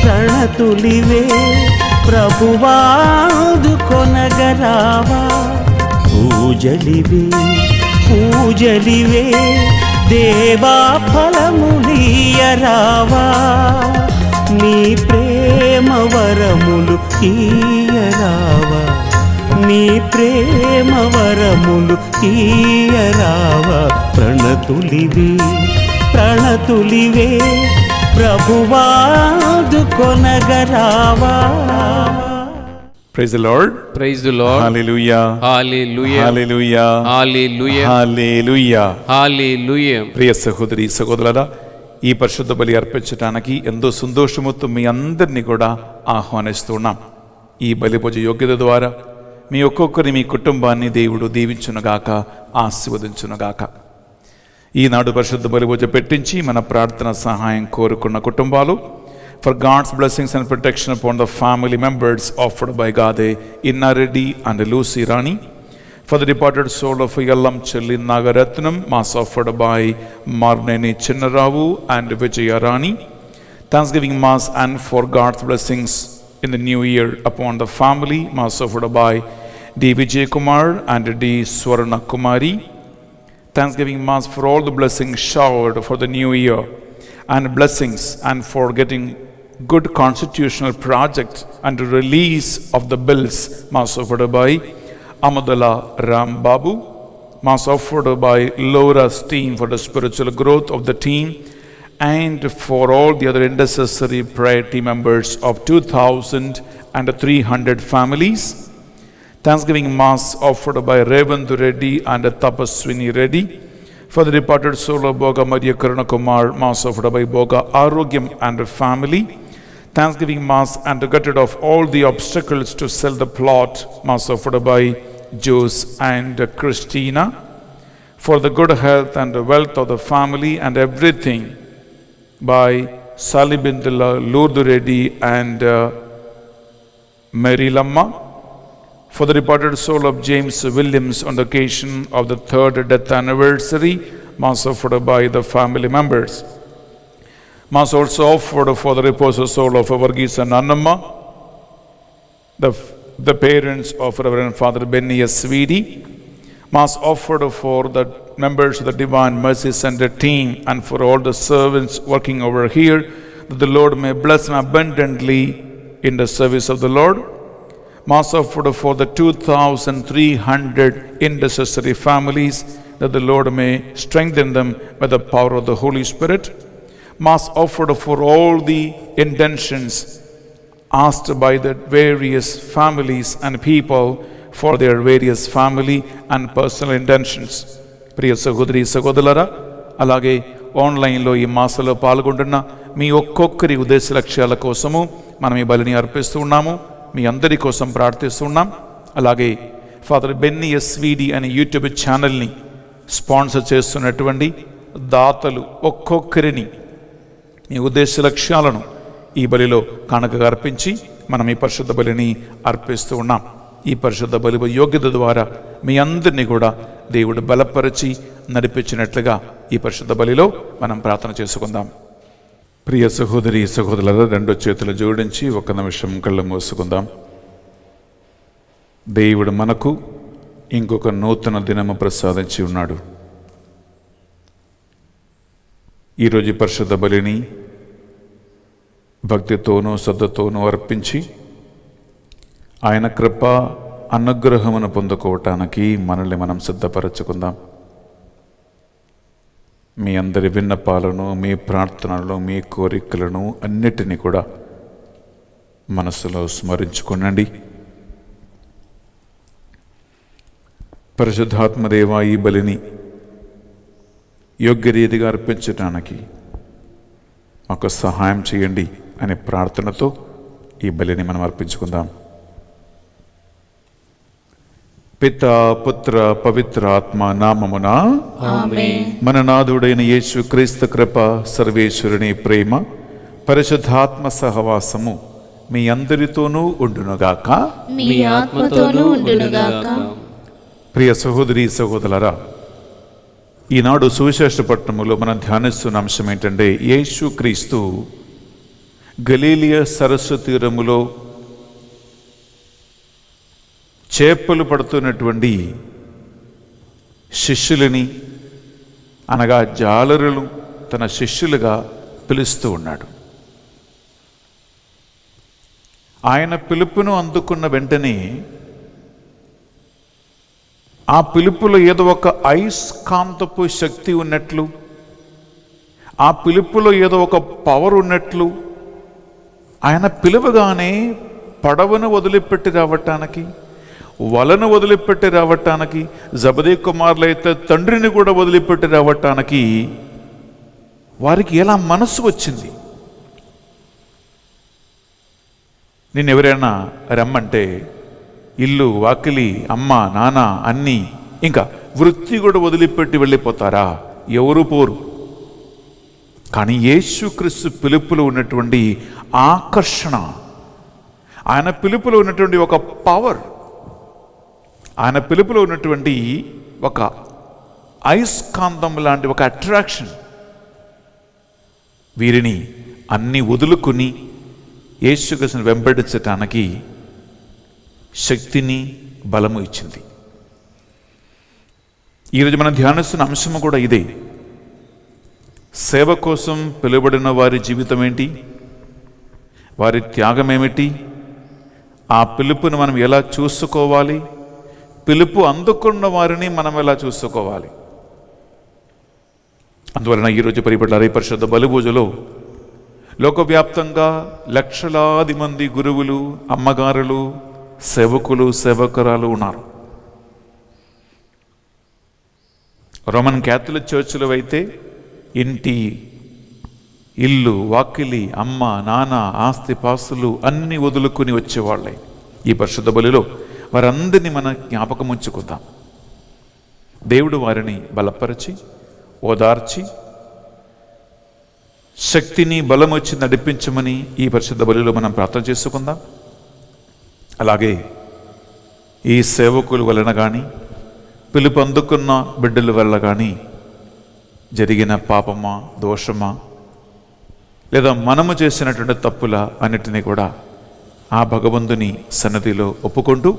రణతులివే ప్రభువాదుకొనగరావా. పూజలివే దేవా ఫలములీయరావా. నీ ప్రేమ వరములు ఈయరావా. నీ ప్రేమ వరములు ఈయరావా. ప్రణతులివే ప్రభువాదుకొనగరావా. Praise the Lord. Praise the Lord. Hallelujah. Hallelujah. Hallelujah. Hallelujah. Hallelujah. Hallelujah. ప్రియ సహోదరి సహోదరులారా, ఈ పరిశుద్ధ బలి అర్పించడానికి ఎంతో సంతోషముతో మీ అందరినీ కూడా ఆహ్వానిస్తున్నాం. ఈ బలి పూజ యోగ్యత ద్వారా మీ ఒక్కొక్కరి మీ కుటుంబాన్ని దేవుడు దీవించునుగాక, ఆశీర్వదించునుగాక. ఈనాడు పరిశుద్ధ బలి పూజ పెట్టించి మన ప్రార్థన సహాయం కోరుకున్న కుటుంబాలు, for God's blessings and protection upon the family members offered by Gade Inna Reddy and Lucy Rani, for the departed soul of Yallam Chelli Nagaratnam, mass offered by Marneni Chinnaravu and Vijaya Rani, Thanksgiving Mass and for God's blessings in the new year upon the family, mass offered by D. Vijay Kumar and D. Swarna Kumari, Thanksgiving Mass for all the blessings showered for the new year and blessings and for getting good constitutional project and release of the bills, mass offered by Amadala Ram Babu, mass offered by Laura's team for the spiritual growth of the team and for all the other intercessory prayer team members of 2,300 families. Thanksgiving Mass offered by Revandu Reddy and Tapaswini Reddy, for the departed soul of Boga Maria Karuna Kumar, mass offered by Boga Arogyam and family. Thanksgiving Mass and to get rid of all the obstacles to sell the plot, mass offered by Jose and Christina. For the good health and the wealth of the family and everything by Salibindala Lourdes Reddy and Mary Lamma. For the departed soul of James Williams on the occasion of the 3rd death anniversary, mass offered by the family members. Mass also offered for the reposed soul of Varghese and Annamma, the parents of Reverend Father Benny S. Swedi. Mass offered for the members of the Divine Mercy Center team and for all the servants working over here, that the Lord may bless them abundantly in the service of the Lord. Mass offered for the 2,300 intercessory families, that the Lord may strengthen them by the power of the Holy Spirit. Mass offered for all the intentions asked by the various families and people for their various family and personal intentions. ప్రియ సహోదరి సహోదరులారా, అలాగే ఆన్లైన్లో ఈ మాసంలో పాల్గొంటున్న మీ ఒక్కొక్కరి ఉద్దేశ లక్ష్యాల కోసము మనం ఈ బలిని అర్పిస్తూ ఉన్నాము. మీ అందరి కోసం ప్రార్థిస్తున్నాం. అలాగే ఫాదర్ బెన్నీ ఎస్విడి అనే యూట్యూబ్ ఛానల్ని స్పాన్సర్ చేస్తున్నటువంటి దాతలు ఒక్కొక్కరిని మీ ఉద్దేశ లక్ష్యాలను ఈ బలిలో కానుకగా అర్పించి మనం ఈ పరిశుద్ధ బలిని అర్పిస్తూ ఉన్నాం. ఈ పరిశుద్ధ బలి యోగ్యత ద్వారా మీ అందరినీ కూడా దేవుడు బలపరిచి నడిపించినట్లుగా ఈ పరిశుద్ధ బలిలో మనం ప్రార్థన చేసుకుందాం. ప్రియ సహోదరి సహోదరుల, రెండు చేతులు జోడించి ఒక నిమిషం కళ్ళు మూసుకుందాం. దేవుడు మనకు ఇంకొక నూతన దినము ప్రసాదించి ఉన్నాడు. ఈరోజు పరిశుద్ధ బలిని భక్తితోనూ శ్రద్ధతోనూ అర్పించి ఆయన కృప అనుగ్రహమును పొందుకోవటానికి మనల్ని మనం సిద్ధపరచుకుందాం. మీ అందరి విన్నపాలను, మీ ప్రార్థనలను, మీ కోరికలను అన్నిటినీ కూడా మనసులో స్మరించుకోనండి. పరిశుద్ధాత్మదేవ, ఈ బలిని యోగ్య రీతిగా అర్పించడానికి మాకు సహాయం చేయండి అనే ప్రార్థనతో ఈ బలిని మనం అర్పించుకుందాం. పిత పుత్ర పవిత్ర ఆత్మ నామమున మన నాథుడైన యేసు క్రీస్తు కృప, సర్వేశ్వరుని ప్రేమ, పరిశుద్ధాత్మ సహవాసము మీ అందరితోనూ ఉండునుగాక. మీ ఆత్మతోనూ ఉండునుగాక. ప్రియ సహోదరి సహోదరులారా, ఈనాడు సువిశేష పట్టణములో మనం ధ్యానిస్తున్న అంశం ఏంటంటే, యేసు క్రీస్తు గలీలియ సరస్సు తీరములో చేపలు పడుతున్నటువంటి శిష్యులని, అనగా జాలరులు తన శిష్యులుగా పిలుస్తూ ఉన్నాడు. ఆయన పిలుపును అందుకున్న వెంటనే ఆ పిలుపులో ఏదో ఒక అయస్కాంతపు శక్తి ఉన్నట్లు, ఆ పిలుపులో ఏదో ఒక పవర్ ఉన్నట్లు, ఆయన పిలువగానే పడవను వదిలిపెట్టి రావటానికి, వలను వదిలిపెట్టి రావటానికి, జబదీ కుమారులైతే తండ్రిని కూడా వదిలిపెట్టి రావటానికి వారికి ఎలా మనసు వచ్చింది? నేను ఎవరైనా రమ్మంటే ఇల్లు, వాకిలి, అమ్మ, నాన్న అన్నీ, ఇంకా వృత్తి కూడా వదిలిపెట్టి వెళ్ళిపోతారా? ఎవరు పోరు. కానీ యేసుక్రీస్తు పిలుపులో ఉన్నటువంటి ఆకర్షణ, ఆయన పిలుపులో ఉన్నటువంటి ఒక పవర్, ఆయన పిలుపులో ఉన్నటువంటి ఒక అయస్కాంతం లాంటి ఒక అట్రాక్షన్ వీరిని అన్ని వదులుకుని యేసుక్రీస్తుని వెంబడించటానికి శక్తిని, బలము ఇచ్చింది. ఈరోజు మనం ధ్యానిస్తున్న అంశము కూడా ఇదే. సేవ కోసం పిలువబడిన వారి జీవితం ఏంటి? వారి త్యాగం ఏమిటి? ఆ పిలుపుని మనం ఎలా చూసుకోవాలి? పిలుపు అందుకున్న వారిని మనం ఎలా చూసుకోవాలి? అందువలన ఈరోజు పరిపడ్డారు ఈ పరిశుద్ధ బలిపూజలో లోకవ్యాప్తంగా లక్షలాది మంది గురువులు, అమ్మగారులు, సేవకులు, సేవకురాలు ఉన్నారు. రోమన్ క్యాథలిక్ చర్చిలో అయితే ఇంటి, ఇల్లు, వాకిలి, అమ్మ, నాన్న, ఆస్తి పాస్తులు అన్నీ వదులుకుని వచ్చేవాళ్ళే. ఈ పరిశుద్ధ బలిలో వారందరినీ మన జ్ఞాపకం ఉంచుకుందాం. దేవుడు వారిని బలపరిచి, ఓదార్చి, శక్తిని, బలం వచ్చి నడిపించమని ఈ పరిశుద్ధ బలిలో మనం ప్రార్థన చేసుకుందాం. అలాగే ఈ సేవకుల వలన కానీ, పిలుపు అందుకున్న బిడ్డల వల్ల కానీ జరిగిన పాపమా, దోషమా, లేదా మనము చేసినటువంటి తప్పుల అన్నిటినీ కూడా ఆ భగవంతుని సన్నిధిలో ఒప్పుకుంటూ,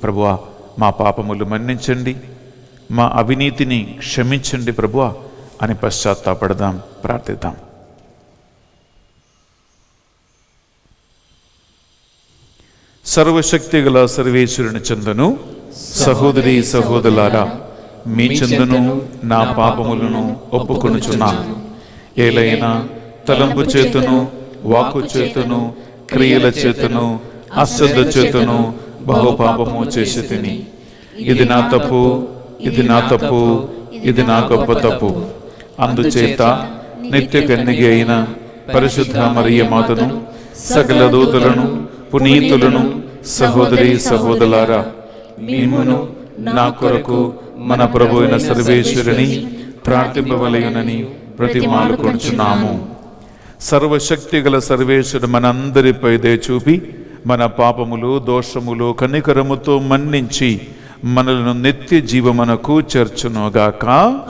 ప్రభువా మా పాపములు మన్నించండి, మా అవినీతిని క్షమించండి ప్రభువా అని పశ్చాత్తాపడదాం, ప్రార్థిద్దాం. సర్వశక్తి గల సర్వేశ్వరుని చెందును సహోదరి సహోదరులారా, మీ చెందును నా పాపములను ఒప్పుకొనుచున్నాను. ఏలైనా తలంపు చేతును, వాక్కు చేతును, క్రియల చేతును, అశ్రద్ధ చేతును బహుపాపము చేసి తిని. ఇది నా తప్పు, ఇది నా తప్పు, ఇది నా గొప్ప తప్పు. అందుచేత నిత్య కన్యక అయిన పరిశుద్ధ మరియ మాతను, సకల దూతలను, పునీతులను, సహోదరి సహోదరులారా, మిమ్మును నా కొరకు మన ప్రభు అయిన సర్వేశ్వరుని ప్రార్థింపవలయునని ప్రతిమాలుకొనుచున్నాము. సర్వశక్తి గల సర్వేశ్వరుడు మనందరిపై దయ చూపి మన పాపములు, దోషములు కనికరముతో మన్నించి మనలను నిత్య జీవమునకు చేర్చునుగాక.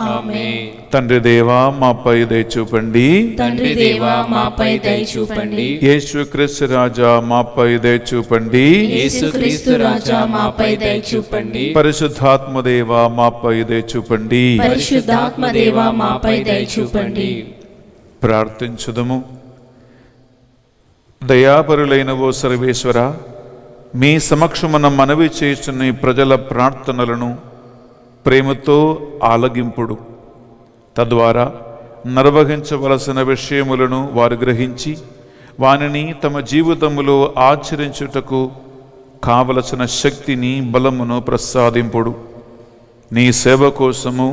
ఆమేన్. తండ్రి దేవా మాపై దయ చూపండి. తండ్రి దేవా మాపై దయ చూపండి. యేసుక్రీస్తు రాజా మాపై దయ చూపండి. యేసుక్రీస్తు రాజా మాపై దయ చూపండి. పరిశుద్ధాత్మ దేవా మాపై దయ చూపండి. పరిశుద్ధాత్మ దేవా మాపై దయ చూపండి. ప్రార్థించుదము. దయాపరులైన ఓ సర్వేశ్వర, మీ సమక్షమున మనవి చేస్తున్న ఈ ప్రజల ప్రార్థనలను ప్రేమతో ఆలగింపుడు. తద్వారా నిర్వహించవలసిన విషయములను వారు గ్రహించి వానిని తమ జీవితములో ఆచరించుటకు కావలసిన శక్తిని, బలమును ప్రసాదింపుడు. నీ సేవ కోసము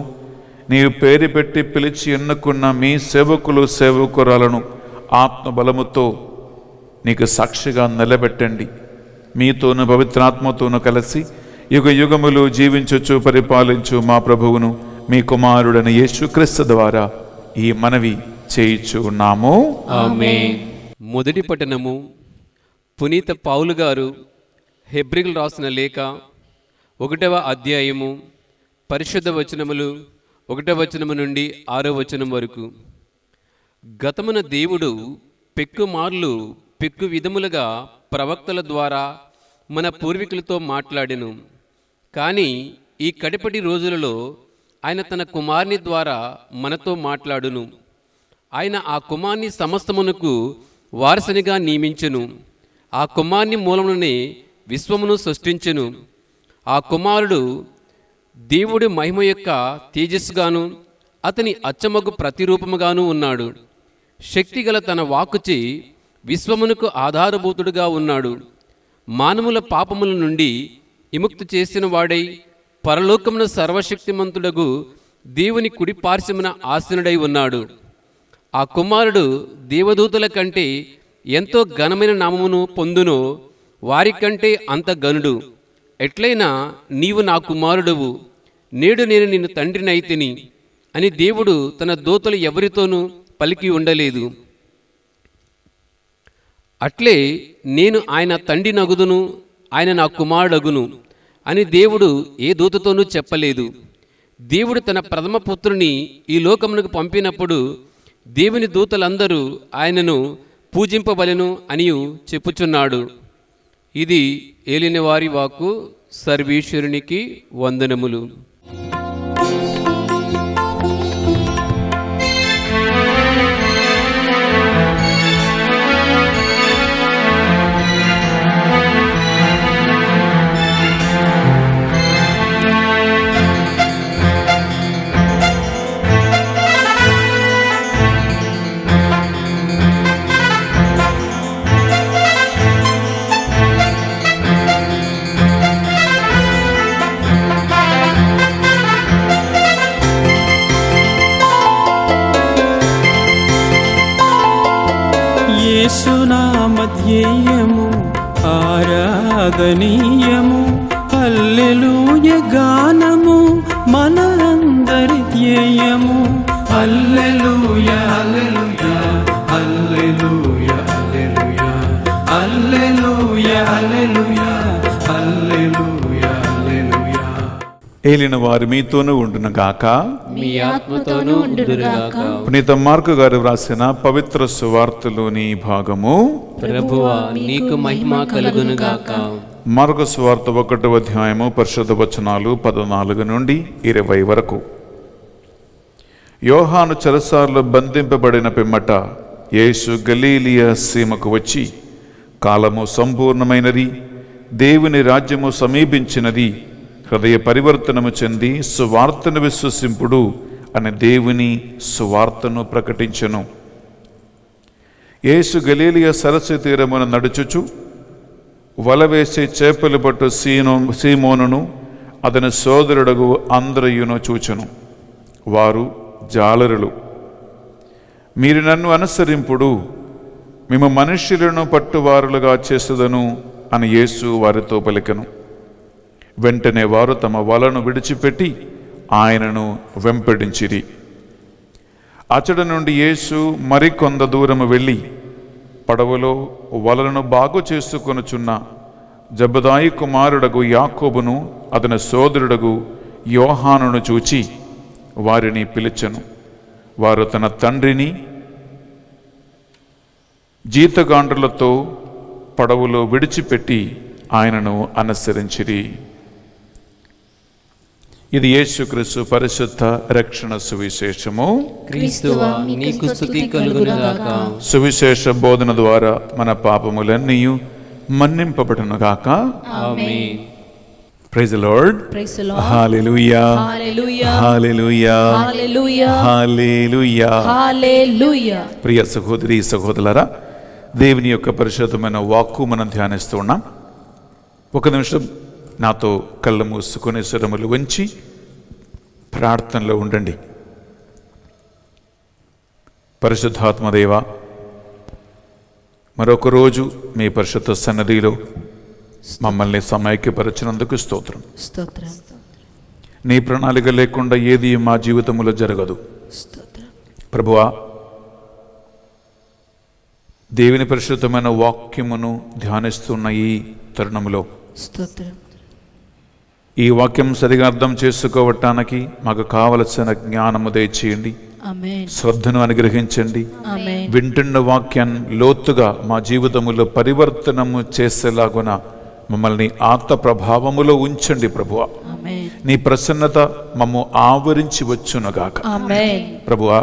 నీవు పేరు పెట్టి పిలిచి ఎన్నుకున్న మీ సేవకులు సేవకురాలను ఆత్మబలముతో నీకు సాక్షిగా నిలబెట్టండి. మీతోను పవిత్రాత్మతోను కలిసి యుగ యుగములు జీవించుచు పరిపాలించు మా ప్రభువును మీ కుమారుడైన యేసుక్రీస్తు ద్వారా ఈ మనవి చేయుచు ఉన్నాము. ఆమేన్. మొదటి పట్టణము. పునీత పౌలు గారు హెబ్రీయులకు రాసిన లేఖ 1వ అధ్యాయము పరిశుద్ధ వచనములు 1వ వచనము నుండి 6వ వచనం వరకు. గతమున దేవుడు పెక్కుమార్లు పెక్కు విధములుగా ప్రవక్తల ద్వారా మన పూర్వీకులతో మాట్లాడెను. కానీ ఈ కడపటి రోజులలో ఆయన తన కుమారుని ద్వారా మనతో మాట్లాడును. ఆయన ఆ కుమారుని సమస్తమునకు వారసునిగా నియమించెను. ఆ కుమారుని మూలమునే విశ్వమును సృష్టించెను. ఆ కుమారుడు దేవుడి మహిమ యొక్క తేజస్సుగాను అతని అచ్చమగు ప్రతిరూపముగాను ఉన్నాడు. శక్తిగల తన వాక్కుచే విశ్వమునకు ఆధారభూతుడుగా ఉన్నాడు. మానవుల పాపముల నుండి విముక్తి చేసిన వాడై పరలోకమున సర్వశక్తిమంతుడగు దేవుని కుడి పార్శ్వమున ఆసీనుడై ఉన్నాడు. ఆ కుమారుడు దేవదూతల కంటే ఎంతో ఘనమైన నామమును పొందునో వారికంటే అంత ఘనుడు. ఎట్లయినా నీవు నా కుమారుడువు, నేడు నేను నిన్ను తండ్రినైతిని అని దేవుడు తన దూతలు ఎవరితోనూ పలికి ఉండలేదు. అట్లే నేను ఆయన తండ్రి నగుదును, ఆయన నా కుమారుడగును అని దేవుడు ఏ దూతతోనూ చెప్పలేదు. దేవుడు తన ప్రథమ పుత్రుని ఈ లోకమునకు పంపినప్పుడు దేవుని దూతలందరూ ఆయనను పూజింపబలెను అనియు చెప్పుచున్నాడు. ఇది ఏలిన వారి వాక్కు. సర్వేశ్వరునికి వందనములు. యేసునామధ్యేయము ఆరాధనీయము, హల్లెలూయ గానము మనందరి ధ్యేయము. హల్లెలూయ హల్లెలూయ హల్లెలూయ హల్లెలూయ హల్లెలూయ హల్లెలూయ హల్లెలూయ హల్లెలూయ. ఏలిన వారు మీతోనూ ఉండును గాక, మీ ఆత్మతోనూ ఉండునుగాక. పునీత మార్కు గారు వ్రాసిన పవిత్ర సువార్తలోని భాగము. ప్రభువా నీకు మహిమ కలుగునుగాక. మార్కు సువార్త 1వ అధ్యాయము పరిశుద్ధ వచనాలు 14 నుండి 20 వరకు. యోహాను చెరసాలలో బంధింపబడిన పిమ్మట యేసు గలీలియ సీమకు వచ్చి, కాలము సంపూర్ణమైనది, దేవుని రాజ్యము సమీపించినది, హృదయ పరివర్తనము చెంది సువార్తను విశ్వసింపుడు అని దేవుని సువార్తను ప్రకటించెను. యేసు గలీలియ సరస్సు తీరమున నడుచుచు వల వేసే చేపలు పట్టు సీమోనును అతని సోదరుడగు అంద్రయ్యును చూచెను. వారు జాలరులు. మీరు నన్ను అనుసరింపుడు, మేము మనుష్యులను పట్టువారులుగా చేసేదను అని యేసు వారితో పలికెను. వెంటనే వారు తమ వలను విడిచిపెట్టి ఆయనను వెంబడించిరి. అచట నుండి యేసు మరికొంత దూరము వెళ్ళి పడవలో వలను బాగు చేసుకొనుచున్న జబదాయి కుమారుడగు యాకోబును అతని సోదరుడగు యోహానును చూచి వారిని పిలిచెను. వారు తన తండ్రిని జీతగాండ్రులతో పడవలో విడిచిపెట్టి ఆయనను అనుసరించిరి. ఇది యేసుక్రీస్తు పరిశుద్ధ రక్షణ సువిశేషము. క్రీస్తువా నీకు స్తుతి కలుగునుగాక. సువిశేష బోధన ద్వారా మన పాపములన్నీ మన్నింపబడునుగాక. ఆమేన్. Praise the Lord. Praise the Lord. హల్లెలూయా హల్లెలూయా హల్లెలూయా హల్లెలూయా హల్లెలూయా. హల్లెలూయా. ప్రియ సహోదరి సహోదరులారా, దేవుని యొక్క పరిశుద్ధమైన వాక్కు మనం ధ్యానిస్తూ ఉన్నాం. ఒక నిమిషం నాతో కళ్ళు మూసుకొని స్వరములు వంచి ప్రార్థనలో ఉండండి. పరిశుద్ధాత్మదేవ, మరొక రోజు మీ పరిశుద్ధ సన్నిధిలో మమ్మల్ని సమైక్యపరచినందుకు స్తోత్రం. నీ ప్రణాళిక లేకుండా ఏది మా జీవితంలో జరగదు. ప్రభువా, దేవుని పరిశుద్ధమైన వాక్యమును ధ్యానిస్తున్న ఈ తరుణంలో ఈ వాక్యం సరిగా అర్థం చేసుకోవటానికి మాకు కావలసిన జ్ఞానము దయచేయండి, శ్రద్ధను అనుగ్రహించండి. వింటున్న వాక్యాన్ని లోతుగా మా జీవితములో పరివర్తనము చేసేలాగున మమ్మల్ని ఆత్మ ప్రభావములో ఉంచండి ప్రభువా. నీ ప్రసన్నత మమ్ము ఆవరించి వచ్చునుగాక. ప్రభువా,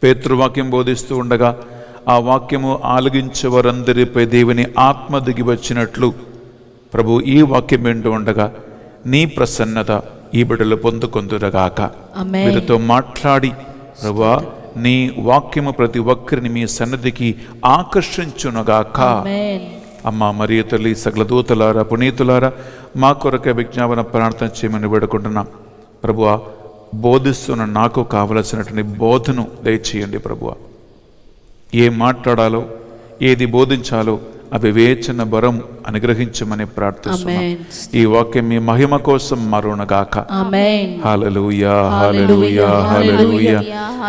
పేతురు వాక్యం బోధిస్తూ ఉండగా ఆ వాక్యము ఆలగించే వారందరిపై దేవుని ఆత్మ దిగి వచ్చినట్లు ప్రభు ఈ వాక్యం వింటూ ఉండగా నీ ప్రసన్నత ఈ బిడ్డలు పొందుకొందురగాక. వీరితో మాట్లాడి ప్రభువా, నీ వాక్యము ప్రతి ఒక్కరిని మీ సన్నిధికి ఆకర్షించునుగాక. అమ్మ మరియ తల్లి, సకల దూతలారా, పునీతులారా, మా కొరకే విజ్ఞాపన ప్రార్థన చేయమని వేడుకుంటున్నాం. ప్రభువా, బోధిస్తున్న నాకు కావలసినటువంటి బోధను దయచేయండి ప్రభువా. ఏం మాట్లాడాలో, ఏది బోధించాలో ఆ వివేచన వరం అనుగ్రహించమని ప్రార్థిస్తున్నాం. ఈ వాక్యం మీ మహిమ కోసం మారునగాక. హల్లెలూయా, హల్లెలూయా, హల్లెలూయా,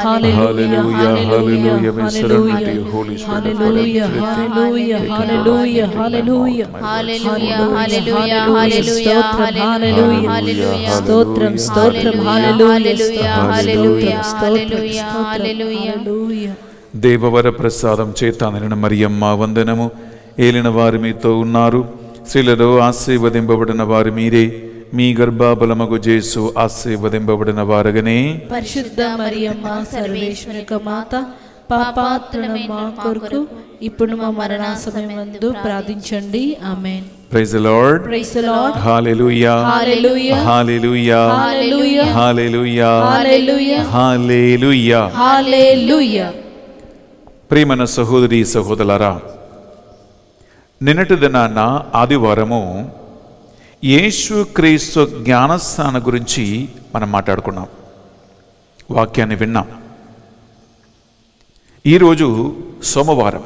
హల్లెలూయా, హల్లెలూయా. We surrender to you, Holy Spirit. Hallelujah, hallelujah, hallelujah, hallelujah, hallelujah, hallelujah, hallelujah, stotram, stotram, hallelujah, hallelujah, hallelujah, hallelujah. దేవవర ప్రసాదం చేత నిన్న మరియమ్మ వందనము. ఏలిన వారు మీతో ఉన్నారు, స్త్రీలలో ఆశీర్వదింపబడిన వారు మీరే, మీ గర్భఫలమగు యేసు ఆశీర్వదింపబడిన వారగనే. పరిశుద్ధ మరియమ్మ సర్వేశ్వరి మాత, పాపాత్రులైన మా కొరకు ఇప్పుడు మా మరణ సమయమందు ప్రార్థించండి. ఆమేన్. Praise the Lord. Praise the Lord. హల్లెలూయా, హల్లెలూయా, హల్లెలూయా, హల్లెలూయా, హల్లెలూయా, హల్లెలూయా, హల్లెలూయా, హల్లెలూయా. ప్రియమైన సహోదరి సహోదరులారా, నిన్నటి దినాన ఆదివారము యేసుక్రీస్తు జ్ఞానస్నానం గురించి మనం మాట్లాడుకున్నాం, వాక్యాన్ని విన్నాం. ఈరోజు సోమవారం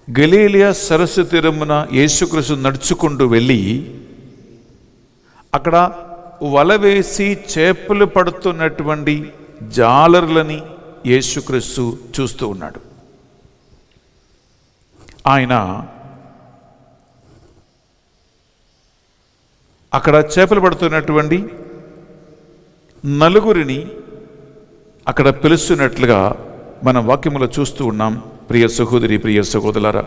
గలీలియా సరస్సు తీరమున యేసుక్రీస్తు నడుచుకుంటూ వెళ్ళి అక్కడ వల వేసి చేపలు పడుతున్నటువంటి జాలర్లని యేసుక్రీస్తు చూస్తూ ఉన్నాడు. ఆయన అక్కడ చేపలు పడుతున్నటువంటి నలుగురిని అక్కడ పిలుస్తున్నట్లుగా మన వాక్యములో చూస్తూ ఉన్నాం. ప్రియ సహోదరి, ప్రియ సహోదరులారా,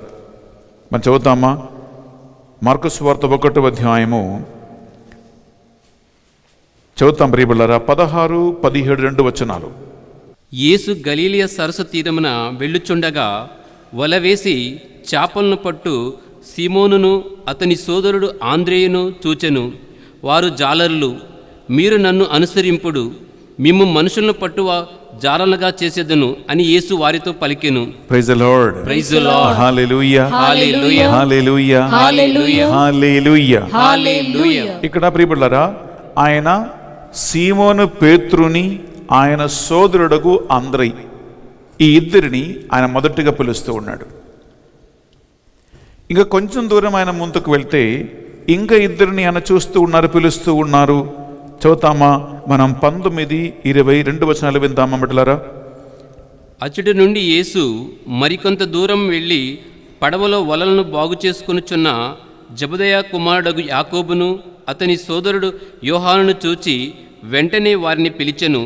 మనం చదువుతామా? మార్కు సువార్త 1వ అధ్యాయము చదువుతాం ప్రియబిడ్డలారా. 16, 17, 2 వచనాలు. యేసు గలీలియ సరస్సు తీరమున వెళ్ళుచుండగా వల వేసి చేపలను పట్టు సీమోనును అతని సోదరుడు ఆంద్రేయును చూచెను. వారు జాలరులు. మీరు నన్ను అనుసరింపుడు, మిమ్ము మనుషులను పట్టువ జాలలుగా చేసేదను అని యేసు వారితో పలికెను. Praise the Lord. Praise the Lord. హల్లెలూయా, హల్లెలూయా, హల్లెలూయా, హల్లెలూయా, హల్లెలూయా, హల్లెలూయా. ఇక్కడ ప్రియబిడ్డలారా, ఆయన సీమోను పేతురుని, ఆయన సోదరుడగు ఆంద్రేయ, ఈ ఇద్దరిని ఆయన మొదటిగా పిలుస్తూ ఉన్నాడు. ఇంకా కొంచెం దూరం ఆయన ముందుకు వెళ్తే ఇంకా ఇద్దరిని ఆయన చూస్తూ ఉన్నారు, పిలుస్తూ ఉన్నారు. చదువుతామా? మనం 19, 20, 2 వచనాలు విందామా బిడ్డలారా? అచ్చటి నుండి యేసు మరికొంత దూరం వెళ్ళి పడవలో వలలను బాగు చేసుకొనుచున్న జబదయ కుమారుడగు యాకోబును అతని సోదరుడు యోహానును చూచి వెంటనే వారిని పిలిచెను.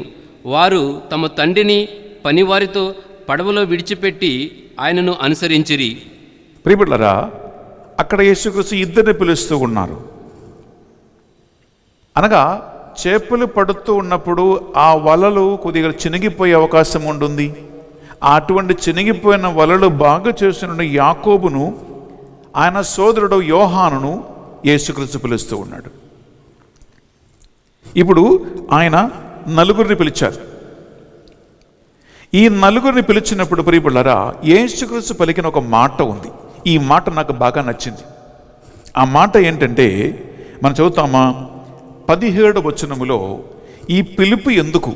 వారు తమ తండ్రిని పనివారితో పడవలో విడిచిపెట్టి ఆయనను అనుసరించిరి. ప్రియబిడ్డలారా, అక్కడ యేసుక్రీస్తు ఇద్దరిని పిలుస్తూ ఉన్నారు. అనగా చేపలు పడుతూ ఉన్నప్పుడు ఆ వలలు కొద్దిగా చినిగిపోయే అవకాశం ఉంటుంది. అటువంటి చినిగిపోయిన వలలు బాగా చేస్తున్న యాకోబును, ఆయన సోదరుడు యోహానును యేసుక్రీస్తు పిలుస్తూ ఉన్నాడు. ఇప్పుడు ఆయన నలుగురిని పిలిచారు. ఈ నలుగురిని పిలిచినప్పుడు ప్రియబిడ్డలారా, యేసుక్రీస్తు పలికిన ఒక మాట ఉంది. ఈ మాట నాకు బాగా నచ్చింది. ఆ మాట ఏంటంటే, మనం చదువుతామా? 17వ వచనములో ఈ పిలుపు ఎందుకు,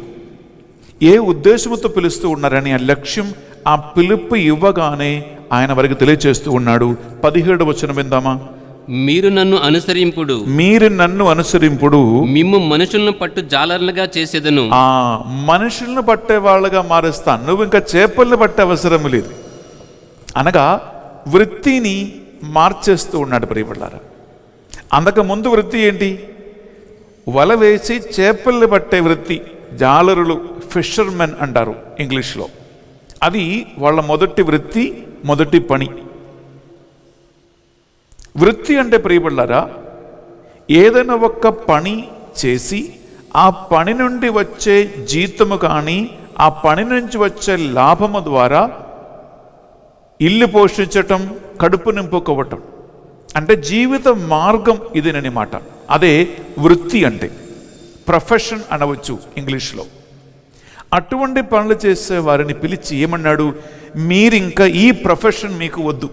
ఏ ఉద్దేశంతో పిలుస్తూ ఉన్నారని ఆ లక్ష్యం, ఆ పిలుపు ఇవ్వగానే ఆయన వారికి తెలియచేస్తూ ఉన్నాడు. 17వ వచనం విందామా? మీరు నన్ను అనుసరింపుడు, మీరు నన్ను అనుసరింపుడు, మిమ్ము మనుషులను పట్టు జాలర్లుగా చేసేదను. మనుషులను పట్టే వాళ్ళగా మారుస్తాను, నువ్వు ఇంకా చేపలను పట్టే అవసరం లేదు అనగా వృత్తిని మార్చేస్తూ ఉన్నాడు ప్రియపడ్డారా. అందుకు ముందు వృత్తి ఏంటి? వల వేసి చేపల్ని పట్టే వృత్తి, జాలరులు, ఫిషర్మెన్ అంటారు ఇంగ్లీష్లో. అది వాళ్ళ మొదటి వృత్తి, మొదటి పని. వృత్తి అంటే ప్రియపడ్డారా, ఏదైనా ఒక్క పని చేసి ఆ పని నుండి వచ్చే జీతము కానీ ఆ పని నుంచి వచ్చే లాభము ద్వారా ఇల్లు పోషించటం, కడుపు నింపుకోవటం, అంటే జీవిత మార్గం ఇదేనమాట. అదే వృత్తి అంటే, ప్రొఫెషన్ అనవచ్చు ఇంగ్లీష్లో. అటువంటి పనులు చేసే వారిని పిలిచి ఏమన్నాడు? మీరింకా ఈ ప్రొఫెషన్ మీకు వద్దు,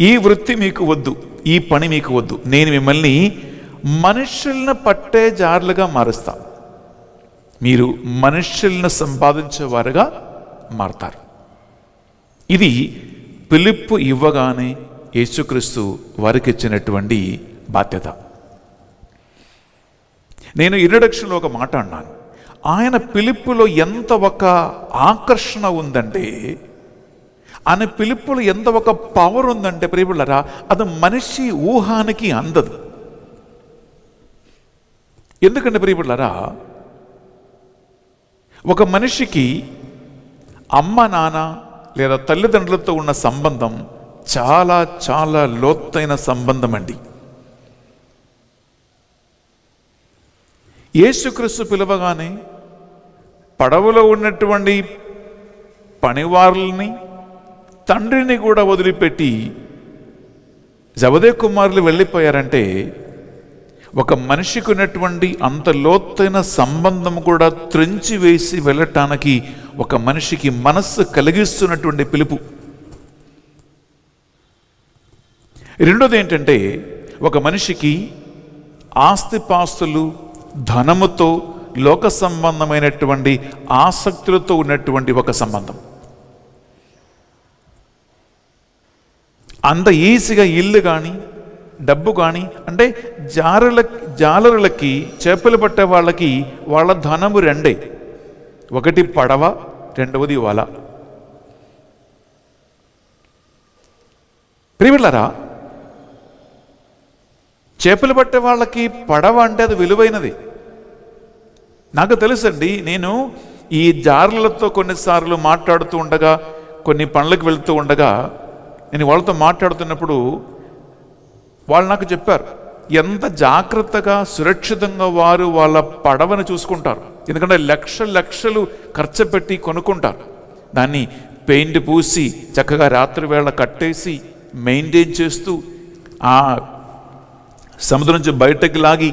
ఈ వృత్తి మీకు వద్దు, ఈ పని మీకు వద్దు, నేను మిమ్మల్ని మనుషులను పట్టే జార్లుగా మారుస్తా, మీరు మనుషులను సంపాదించేవారుగా మారతారు. ఇది పిలుపు ఇవ్వగానే యేసుక్రీస్తు వారికి ఇచ్చినటువంటి బాధ్యత. నేను ఇంట్రడక్షన్లో ఒక మాట అన్నాను, ఆయన పిలుపులో ఎంత ఒక ఆకర్షణ ఉందంటే, ఆయన పిలుపులో ఎంత ఒక పవర్ ఉందంటే ప్రియబిళ్ళరా, అది మనిషి ఊహానికి అందదు. ఎందుకంటే ప్రియబిళ్ళరా, ఒక మనిషికి అమ్మ నాన్న లేదా తల్లిదండ్రులతో ఉన్న సంబంధం చాలా చాలా లోతైన సంబంధం అండి. యేసుక్రీస్తు పిలవగానే పడవలో ఉన్నటువంటి పనివారుల్ని, తండ్రిని కూడా వదిలిపెట్టి జబదే కుమారులు వెళ్ళిపోయారంటే, ఒక మనిషికి ఉన్నటువంటి అంత లోతైన సంబంధం కూడా త్రెంచి వేసి వెళ్ళటానికి ఒక మనిషికి మనస్సు కలిగిస్తున్నటువంటి పిలుపు. రెండోది ఏంటంటే, ఒక మనిషికి ఆస్తిపాస్తులు, ధనముతో, లోక సంబంధమైనటువంటి ఆసక్తులతో ఉన్నటువంటి ఒక సంబంధం. అంత ఈజీగా ఇల్లు కానీ డబ్బు కానీ, అంటే జాలరులకి, చేపలు పట్టే వాళ్ళకి వాళ్ళ ధనము రెండే, ఒకటి పడవ, రెండవది వల. ప్రియమిళ్ళారా, చేపలు పట్టే వాళ్ళకి పడవ అంటే అది విలువైనది. నాకు తెలుసండి, నేను ఈ జారులతో కొన్నిసార్లు మాట్లాడుతూ ఉండగా, కొన్ని పనులకు వెళుతూ ఉండగా, నేను వాళ్ళతో మాట్లాడుతున్నప్పుడు వాళ్ళు నాకు చెప్పారు ఎంత జాగ్రత్తగా, సురక్షితంగా వారు వాళ్ళ పడవను చూసుకుంటారు. ఎందుకంటే లక్షలు ఖర్చు పెట్టి కొనుక్కుంటారు, దాన్ని పెయింట్ పూసి చక్కగా రాత్రి వేళ కట్టేసి మెయింటైన్ చేస్తూ, ఆ సముద్రం నుంచి బయటకు లాగి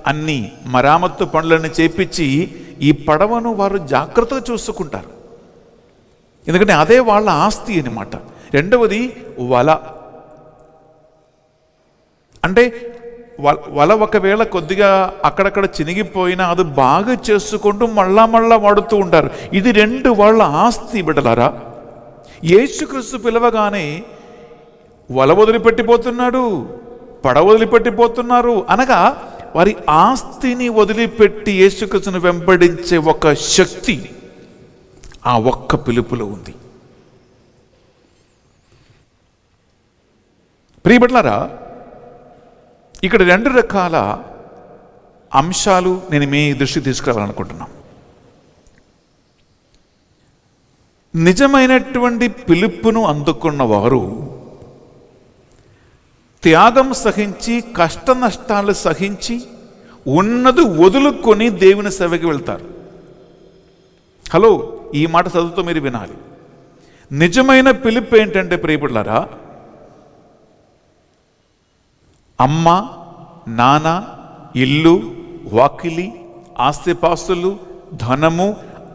అన్ని మరామత్తు పనులను చేపించి ఈ పడవను వారు జాగ్రత్తగా చూసుకుంటారు. ఎందుకంటే అదే వాళ్ళ ఆస్తి అన్నమాట. రెండవది వల. అంటే వల ఒకవేళ కొద్దిగా అక్కడక్కడ చినిగిపోయినా అది బాగా చేసుకుంటూ మళ్ళా వాడుతూ ఉంటారు. ఇది రెండు వాళ్ళ ఆస్తి బిడ్డలారా. యేసుక్రీస్తు పిలవగానే వల వదిలిపెట్టిపోతున్నాడు, పడవ వదిలిపెట్టిపోతున్నారు అనగా వారి ఆస్తిని వదిలిపెట్టి యేసుక్రీస్తును వెంబడించే ఒక శక్తి ఆ ఒక్క పిలుపులో ఉంది. ప్రియబిడ్డలారా, ఇక్కడ రెండు రకాల అంశాలు నేను మీ దృష్టికి తీసుకురావాలనుకుంటున్నాను. నిజమైనటువంటి పిలుపును అందుకున్న వారు త్యాగం సహించి, కష్ట నష్టాలు సహించి, ఉన్నది వదులుకొని దేవుని సేవకి వెళ్తారు. హలో, ఈ మాట చదువుతూ మీరు వినాలి. నిజమైన పిలుపు ఏంటంటే ప్రియబిడ్డలారా, అమ్మ, నాన్న, ఇల్లు, వాకిలి, ఆస్తిపాస్తులు, ధనము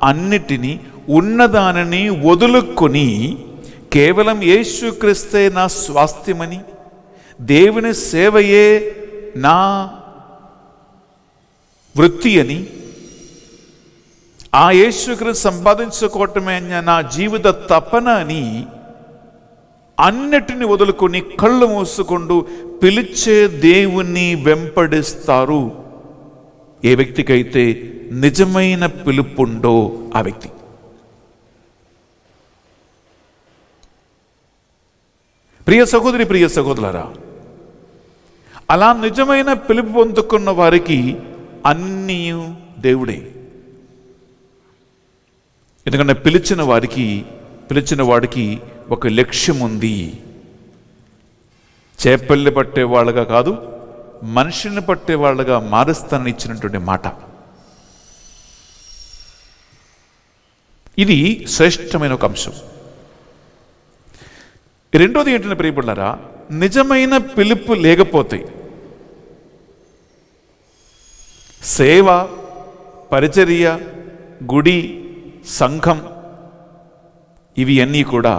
అన్నిటినీ, ఉన్నదానిని వదులుకొని కేవలం యేసుక్రీస్తే నా స్వాస్థ్యమని, దేవుని సేవయే నా వృత్తి అని, ఆ యేసుక్రీస్తు సంపాదించుకోవటమే నా జీవిత తపన అని అన్నిటిని వదులుకొని కళ్ళు మూసుకుంటూ పిలిచే దేవుణ్ణి వెంపడిస్తారు. ఏ వ్యక్తికైతే నిజమైన పిలుపుండో ఆ వ్యక్తి. ప్రియ సహోదరి, ప్రియ సహోదరులారా, అలా నిజమైన పిలుపు పొందుకున్న వారికి అన్నీ దేవుడే. ఎందుకంటే పిలిచిన వాడికి ఒక లక్ష్యం ఉంది. చేపల్ని పట్టే వాళ్ళగా కాదు, మనిషిని పట్టే వాళ్ళగా మారుస్తానని ఇచ్చినటువంటి మాట. ఇది శ్రేష్టమైన ఒక అంశం. రెండోది ఏంటంటే ప్రియబిడ్డలారా, నిజమైన పిలుపు లేకపోతే సేవ, పరిచర్య, గుడి, సంఘం ఇవి అన్నీ కూడా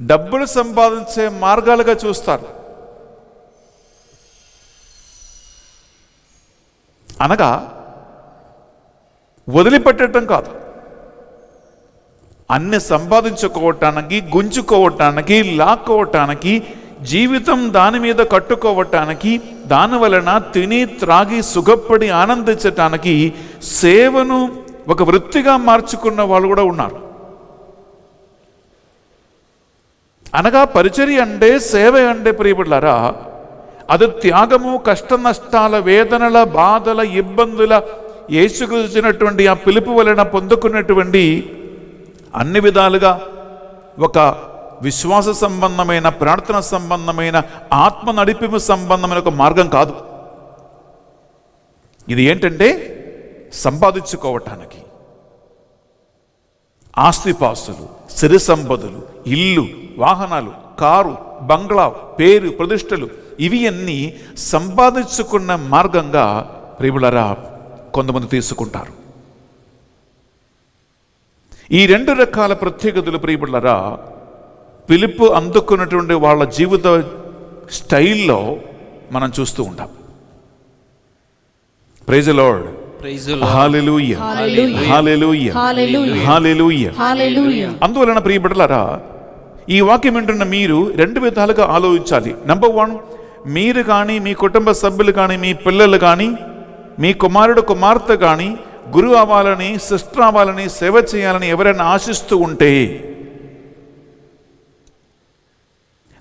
డబ్బులు సంపాదించే మార్గాలుగా చూస్తారు. అనగా వదిలిపెట్టడం కాదు, అన్ని సంపాదించుకోవటానికి, గుంజుకోవటానికి, లాక్కోవటానికి, జీవితం దాని మీద కట్టుకోవటానికి, దాని వలన తిని త్రాగి సుఖపడి ఆనందించటానికి సేవను ఒక వృత్తిగా మార్చుకున్న వాళ్ళు కూడా ఉన్నారు. అనగా పరిచర్య అంటే, సేవ అంటే ప్రియబిడ్డలారా, అది త్యాగము, కష్ట నష్టాల, వేదనల, బాధల, ఇబ్బందుల యేసుక్రీస్తునటువంటి ఆ పిలుపు వలన పొందుకున్నటువంటి అన్ని విధాలుగా ఒక విశ్వాస సంబంధమైన, ప్రార్థన సంబంధమైన, ఆత్మ నడిపింపు సంబంధమైన ఒక మార్గం కాదు. ఇది ఏంటంటే సంపాదించుకోవటానికి, ఆస్తిపాస్తులు, సిరి సంపదలు, ఇల్లు, వాహనాలు, కారు, బంగ్లా, పేరు, ప్రతిష్టలు ఇవి అన్నీ సంపాదించుకున్న మార్గంగా ప్రియులారా కొంతమంది తీసుకుంటారు. ఈ రెండు రకాల ప్రత్యేకతలు ప్రియులారా పిలుపు అందుకున్నటువంటి వాళ్ళ జీవిత స్టైల్లో మనం చూస్తూ ఉంటాం. ప్రైజ్ ది లార్డ్, హల్లెలూయా, హల్లెలూయా, హల్లెలూయా, హల్లెలూయా. అందువలన ప్రియబిడ్డలారా, ఈ వాక్యం వింటున్న మీరు రెండు విధాలుగా ఆలోచించాలి. నంబర్ 1, మీరు కానీ, మీ కుటుంబ సభ్యులు కానీ, మీ పిల్లలు కానీ, మీ కుమారుడు కుమార్తె కానీ గురువు అవ్వాలని, సిస్టర్ అవ్వాలని, సేవ చేయాలని ఎవరైనా ఆశిస్తూ ఉంటే,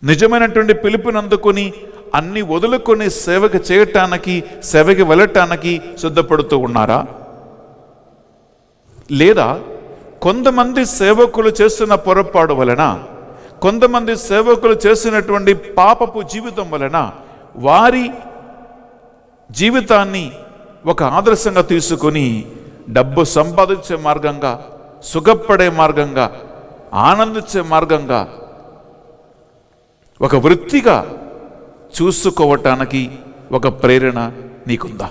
నిజమైనటువంటి పిలుపుని అందుకొని అన్ని వదులుకొని సేవకి చేయటానికి, సేవకి వెళ్ళటానికి సిద్ధపడుతూ ఉన్నారా? లేదా కొంతమంది సేవకులు చేస్తున్న పొరపాటు వలన, కొంతమంది సేవకులు చేసినటువంటి పాపపు జీవితం వలన వారి జీవితాన్ని ఒక ఆదర్శంగా తీసుకొని డబ్బు సంపాదించే మార్గంగా, సుఖపడే మార్గంగా, ఆనందించే మార్గంగా, ఒక వృత్తిగా చూసుకోవటానికి ఒక ప్రేరణ నీకుందా?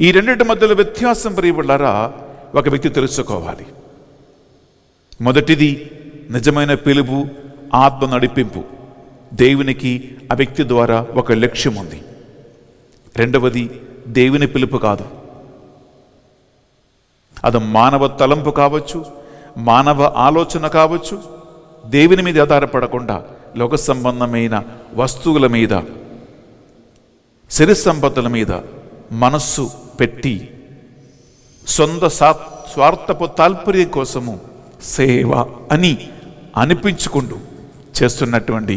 ఈ రెండింటి మధ్యలో వ్యత్యాసం ప్రియబిడ్డలారా ఒక వ్యక్తి తెలుసుకోవాలి. మొదటిది నిజమైన పిలుపు, ఆత్మ నడిపింపు. దేవునికి ఆ వ్యక్తి ద్వారా ఒక లక్ష్యం ఉంది. రెండవది దేవుని పిలుపు కాదు, అది మానవ తలంపు కావచ్చు, మానవ ఆలోచన కావచ్చు. దేవుని మీద ఆధారపడకుండా లోక సంబంధమైన వస్తువుల మీద, సిరి సంపదల మీద మనస్సు పెట్టి సొంత స్వార్థపు తాల్పర్యం కోసము సేవ అని అనిపించుకుంటూ చేస్తున్నటువంటి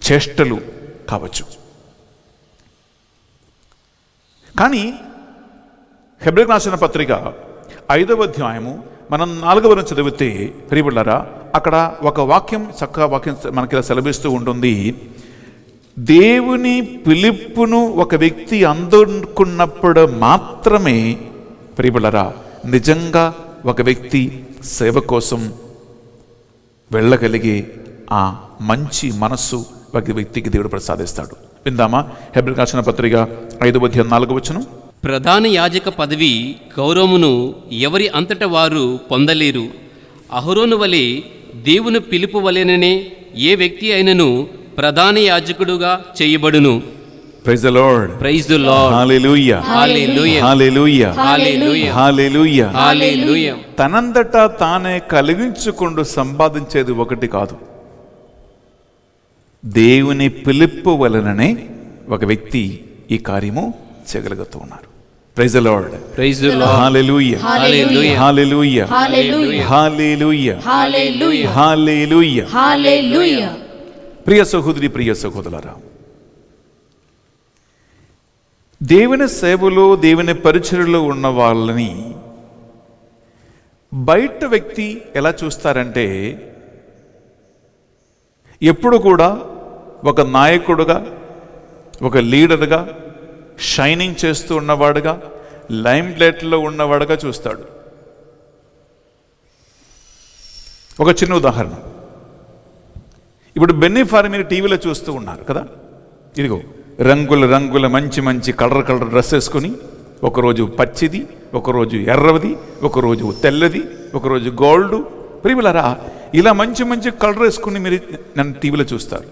చేష్టలు కావచ్చు. కానీ హెబ్రీయులకు రాసిన పత్రిక 5వ అధ్యాయము మనం 4వ చదివితే ప్రియబిడ్డలారా, అక్కడ ఒక వాక్యం, చక్కగా వాక్యం మనకి సెలవిస్తూ ఉంటుంది. దేవుని పిలుపును ఒక వ్యక్తి అందుకున్నప్పుడు మాత్రమే ప్రియబిడ్డలారా నిజంగా ఒక వ్యక్తి సేవ కోసం వెళ్ళగలిగే ఆ మంచి మనస్సు ఒక వ్యక్తికి దేవుడు ప్రసాదిస్తాడు. విందామా? హెబ్రీయులకు రాసిన పత్రిక 5వ అధ్యాయం 4వ వచనం. ప్రధాన యాజక పదవి గౌరవమును ఎవరి అంతట వారు పొందలేరు. అహరోను వలె దేవుని పిలుపు వలెననే ఏ వ్యక్తి అయినను ప్రధాన యాజకుడుగా చేయబడును. Praise the Lord. Praise the lord. Hallelujah. Hallelujah. Hallelujah. Hallelujah. Hallelujah. హల్లెలూయా. తనంతటా తానే కలిగించుకుంటూ సంపాదించేది ఒకటి కాదు. దేవుని పిలుపు వలననే ఒక వ్యక్తి ఈ కార్యము చేయగలుగుతూ ఉన్నారు. Praise the Lord. Praise the lord. Hallelujah. Hallelujah. Hallelujah. Hallelujah. Hallelujah. Hallelujah. Hallelujah. హల్లెలూయా. ప్రియ సహోదరి, ప్రియ సహోదరులారా, దేవుని సేవలో దేవుని పరిచర్యలో ఉన్న వాళ్ళని బయట వ్యక్తి ఎలా చూస్తారంటే, ఎప్పుడు కూడా ఒక నాయకుడుగా, ఒక లీడర్గా, షైనింగ్ చేస్తూ ఉన్నవాడుగా, లైమ్ లైట్లో ఉన్నవాడుగా చూస్తాడు. ఒక చిన్న ఉదాహరణ, ఇప్పుడు బెన్నీ ఫార్ మీరు టీవీలో చూస్తూ ఉన్నారు కదా. ఇదిగో రంగుల రంగుల మంచి మంచి కలర్ డ్రెస్ వేసుకొని, ఒకరోజు పచ్చిది, ఒకరోజు ఎర్రది, ఒకరోజు తెల్లది, ఒకరోజు గోల్డ్. ప్రియులారా, ఇలా మంచి మంచి కలర్ వేసుకుని మీరు నన్ను టీవీలో చూస్తారు.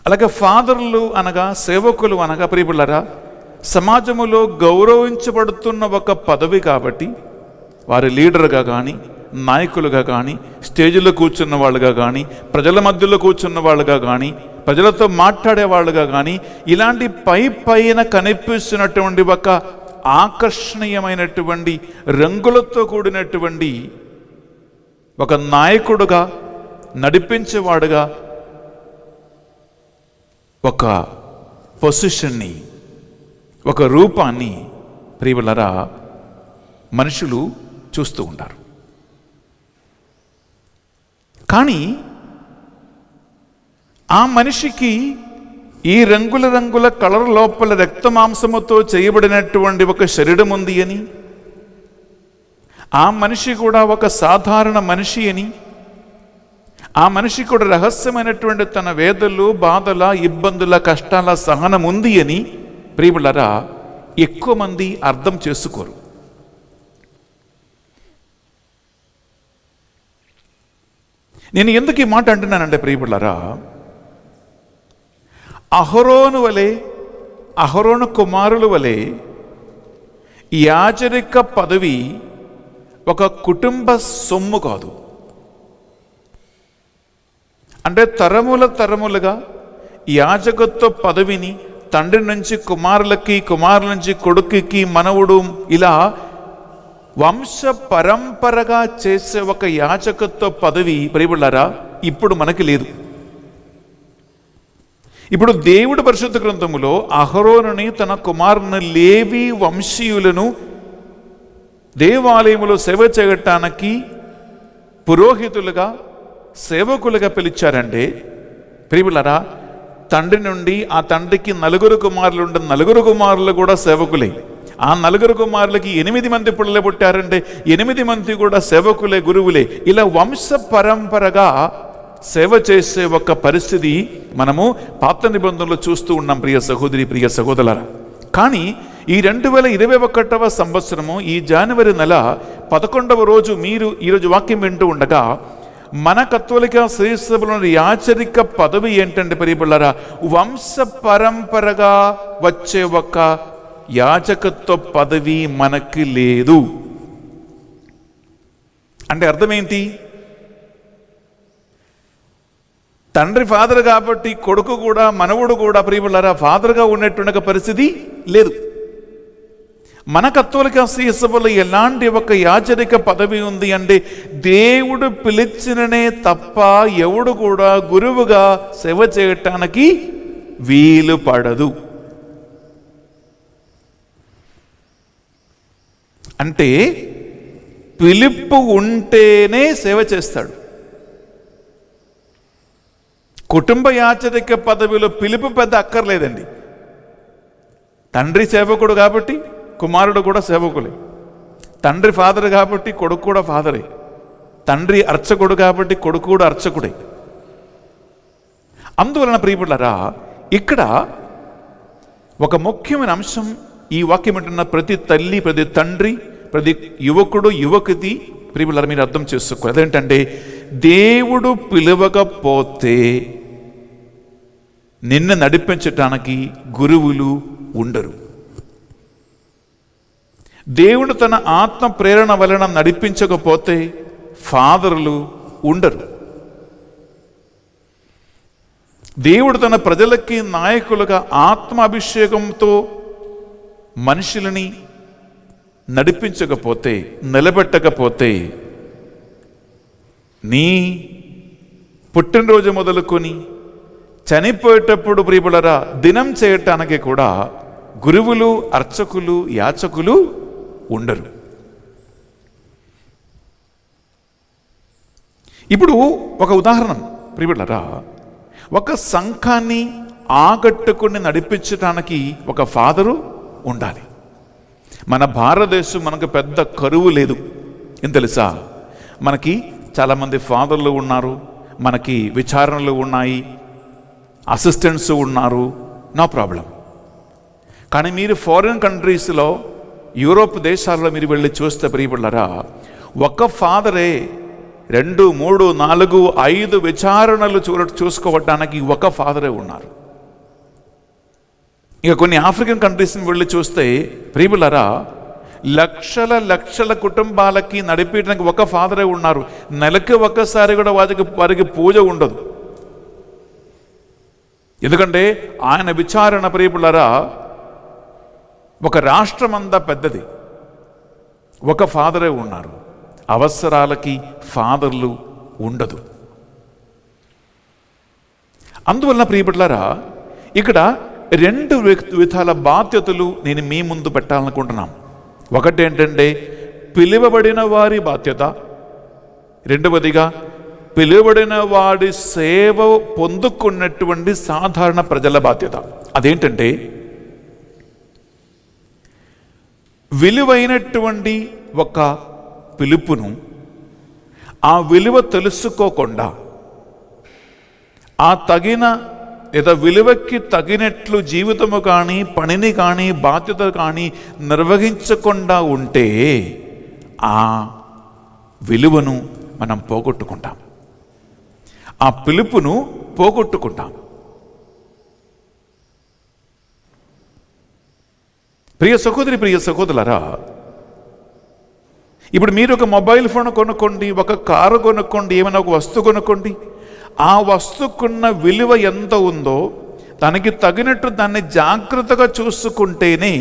అలాగే ఫాదర్లు అనగా, సేవకులు అనగా ప్రియులారా, సమాజములో గౌరవించబడుతున్న ఒక పదవి కాబట్టి వారి లీడర్గా కానీ, నాయకులుగా కానీ, స్టేజ్లో కూర్చున్న వాళ్ళుగా కానీ, ప్రజల మధ్యలో కూర్చున్న వాళ్ళుగా కానీ, ప్రజలతో మాట్లాడే వాళ్ళుగా కానీ, ఇలాంటి పైన కనిపిస్తున్నటువంటి ఒక ఆకర్షణీయమైనటువంటి రంగులతో కూడినటువంటి ఒక నాయకుడుగా, నడిపించేవాడుగా ఒక పొజిషన్ని, ఒక రూపాన్ని ప్రియులారా మనుషులు చూస్తూ ఉంటారు. కానీ ఆ మనిషికి ఈ రంగుల కలర్ లోపల రక్త మాంసముతో చేయబడినటువంటి ఒక శరీరం ఉంది అని, ఆ మనిషి కూడా ఒక సాధారణ మనిషి అని, ఆ మనిషి కూడా రహస్యమైనటువంటి తన వేదలు, బాధల, ఇబ్బందుల, కష్టాల సహనం ఉంది అని ప్రియులారా ఎక్కువ మంది అర్థం చేసుకోరు. నేను ఎందుకు ఈ మాట అంటున్నానంటే ప్రియులారా, అహరోను కుమారుల వలె యాజరిక పదవి ఒక కుటుంబ సొమ్ము కాదు. అంటే తరములుగా యాజకత్వ పదవిని తండ్రి నుంచి కుమారులకి, కుమారుల నుంచి కొడుకుకి, మనవుడు, ఇలా వంశ పరంపరగా చేసే ఒక యాజకత్వ పదవి ప్రియులారా ఇప్పుడు మనకి లేదు. ఇప్పుడు దేవుడి పరిశుద్ధ గ్రంథములో అహరోనుని, తన కుమారుని లేవి వంశీయులను దేవాలయములో సేవ చేయటానికి పురోహితులుగా, సేవకులుగా పిలిచారంటే ప్రియులారా తండ్రి నుండి, ఆ తండ్రికి 9 కుమారులు ఉండే 9 కుమారులు కూడా సేవకులే. ఆ 9 కుమారులకి 8 మంది పిల్లలు పుట్టారంటే 8 మంది కూడా సేవకులే, గురువులే. ఇలా వంశ పరంపరగా సేవ చేసే ఒక పరిస్థితి మనము పాత నిబంధనలో చూస్తూ ఉన్నాం ప్రియ సహోదరి, ప్రియ సహోదరులారా. కానీ ఈ 2021వ సంవత్సరము ఈ జనవరి నెల 11వ రోజు మీరు ఈరోజు వాక్యం వింటూ ఉండగా, మన కత్తోలిక శ్రీసభలోని యాచరిక పదవి ఏంటంటే ప్రియులారా, వంశ పరంపరగా వచ్చే ఒక యాజకత్వ పదవి మనకి లేదు. అంటే అర్థం ఏంటి? తండ్రి ఫాదర్ కాబట్టి కొడుకు కూడా, మనవుడు కూడా ప్రియులారా ఫాదర్గా ఉన్నటువంటి పరిస్థితి లేదు. మన కత్తోలిక శ్రీసభలో ఎలాంటి ఒక యాచరిక పదవి ఉంది అంటే, దేవుడు పిలిచిననే తప్ప ఎవడు కూడా గురువుగా సేవ చేయటానికి వీలు పడదు. అంటే పిలుపు ఉంటేనే సేవ చేస్తాడు. కుటుంబ యాచరిక పదవిలో పిలుపు పెద్ద అక్కర్లేదండి. తండ్రి సేవకుడు కాబట్టి కుమారుడు కూడా సేవకులే, తండ్రి ఫాదర్ కాబట్టి కొడుకు కూడా ఫాదరే, తండ్రి అర్చకుడు కాబట్టి కొడుకు కూడా అర్చకుడే. అందువలన ప్రియులారా ఇక్కడ ఒక ముఖ్యమైన అంశం ఈ వాక్యం వింటున్న ప్రతి తల్లి, ప్రతి తండ్రి, ప్రతి యువకుడు, యువకుది ప్రియులారా మీరు అర్థం చేసుకోవాలి. అదేంటంటే దేవుడు పిలవకపోతే నిన్ను నడిపించటానికి గురువులు ఉండరు. దేవుడు తన ఆత్మ ప్రేరణ వలన నడిపించకపోతే ఫాదర్లు ఉండరు. దేవుడు తన ప్రజలకి నాయకులుగా ఆత్మ అభిషేకంతో మనుషులని నడిపించకపోతే, నిలబెట్టకపోతే, నీ పుట్టినరోజు మొదలుకొని చనిపోయేటప్పుడు ప్రియబులరా దినం చేయటానికి కూడా గురువులు, అర్చకులు, యాచకులు ఉండరు. ఇప్పుడు ఒక ఉదాహరణ ప్రియబులరా, ఒక సంఘాన్ని ఆకట్టుకుని నడిపించడానికి ఒక ఫాదరు ఉండాలి. మన భారతదేశం మనకు పెద్ద కరువు లేదు. ఏం తెలుసా, మనకి చాలామంది ఫాదర్లు ఉన్నారు, మనకి విచారణలు ఉన్నాయి, అసిస్టెంట్స్ ఉన్నారు, నో ప్రాబ్లం. కానీ మీరు ఫారిన్ కంట్రీస్లో, యూరోప్ దేశాల్లో మీరు వెళ్ళి చూస్తే ప్రియబుళ్ళరా, ఒక ఫాదరే 2, 3, 4, 5 విచారణలు చూసుకోవడానికి ఒక ఫాదరే ఉన్నారు. ఇక కొన్ని ఆఫ్రికన్ కంట్రీస్ని వెళ్ళి చూస్తే ప్రియబులరా, లక్షల కుటుంబాలకి నడిపించడానికి ఒక ఫాదరే ఉన్నారు. నెలకి ఒక్కసారి కూడా వారికి పూజ ఉండదు. ఎందుకంటే ఆయన విచారణ ప్రియబులరా ఒక రాష్ట్రమంతా పెద్దది, ఒక ఫాదరే ఉన్నారు. అవసరాలకి ఫాదర్లు ఉండదు. అందువలన ప్రియబులరా ఇక్కడ 2 విధాల బాధ్యతలు నేను మీ ముందు పెట్టాలనుకుంటున్నాను. ఒకటి ఏంటంటే పిలువబడిన వారి బాధ్యత, రెండవదిగా పిలువబడిన వాడి సేవ పొందుకున్నటువంటి సాధారణ ప్రజల బాధ్యత. అదేంటంటే విలువైనటువంటి ఒక పిలుపును ఆ విలువ తెలుసుకోకుండా, ఆ తగిన లేదా విలువకి తగినట్లు జీవితము కానీ, పనిని కానీ, బాధ్యత కానీ నిర్వహించకుండా ఉంటే ఆ విలువను మనం పోగొట్టుకుంటాం, ఆ పిలుపును పోగొట్టుకుంటాం. ప్రియ సహోదరి, ప్రియ సహోదరులారా, ఇప్పుడు మీరు ఒక మొబైల్ ఫోన్ కొనుక్కోండి, ఒక కారు కొనుక్కోండి, ఏమైనా ఒక వస్తువు కొనుక్కోండి, ఆ వస్తువుకున్న విలువ ఎంత ఉందో దానికి తగినట్టు దాన్ని జాగ్రత్తగా చూసుకుంటేనే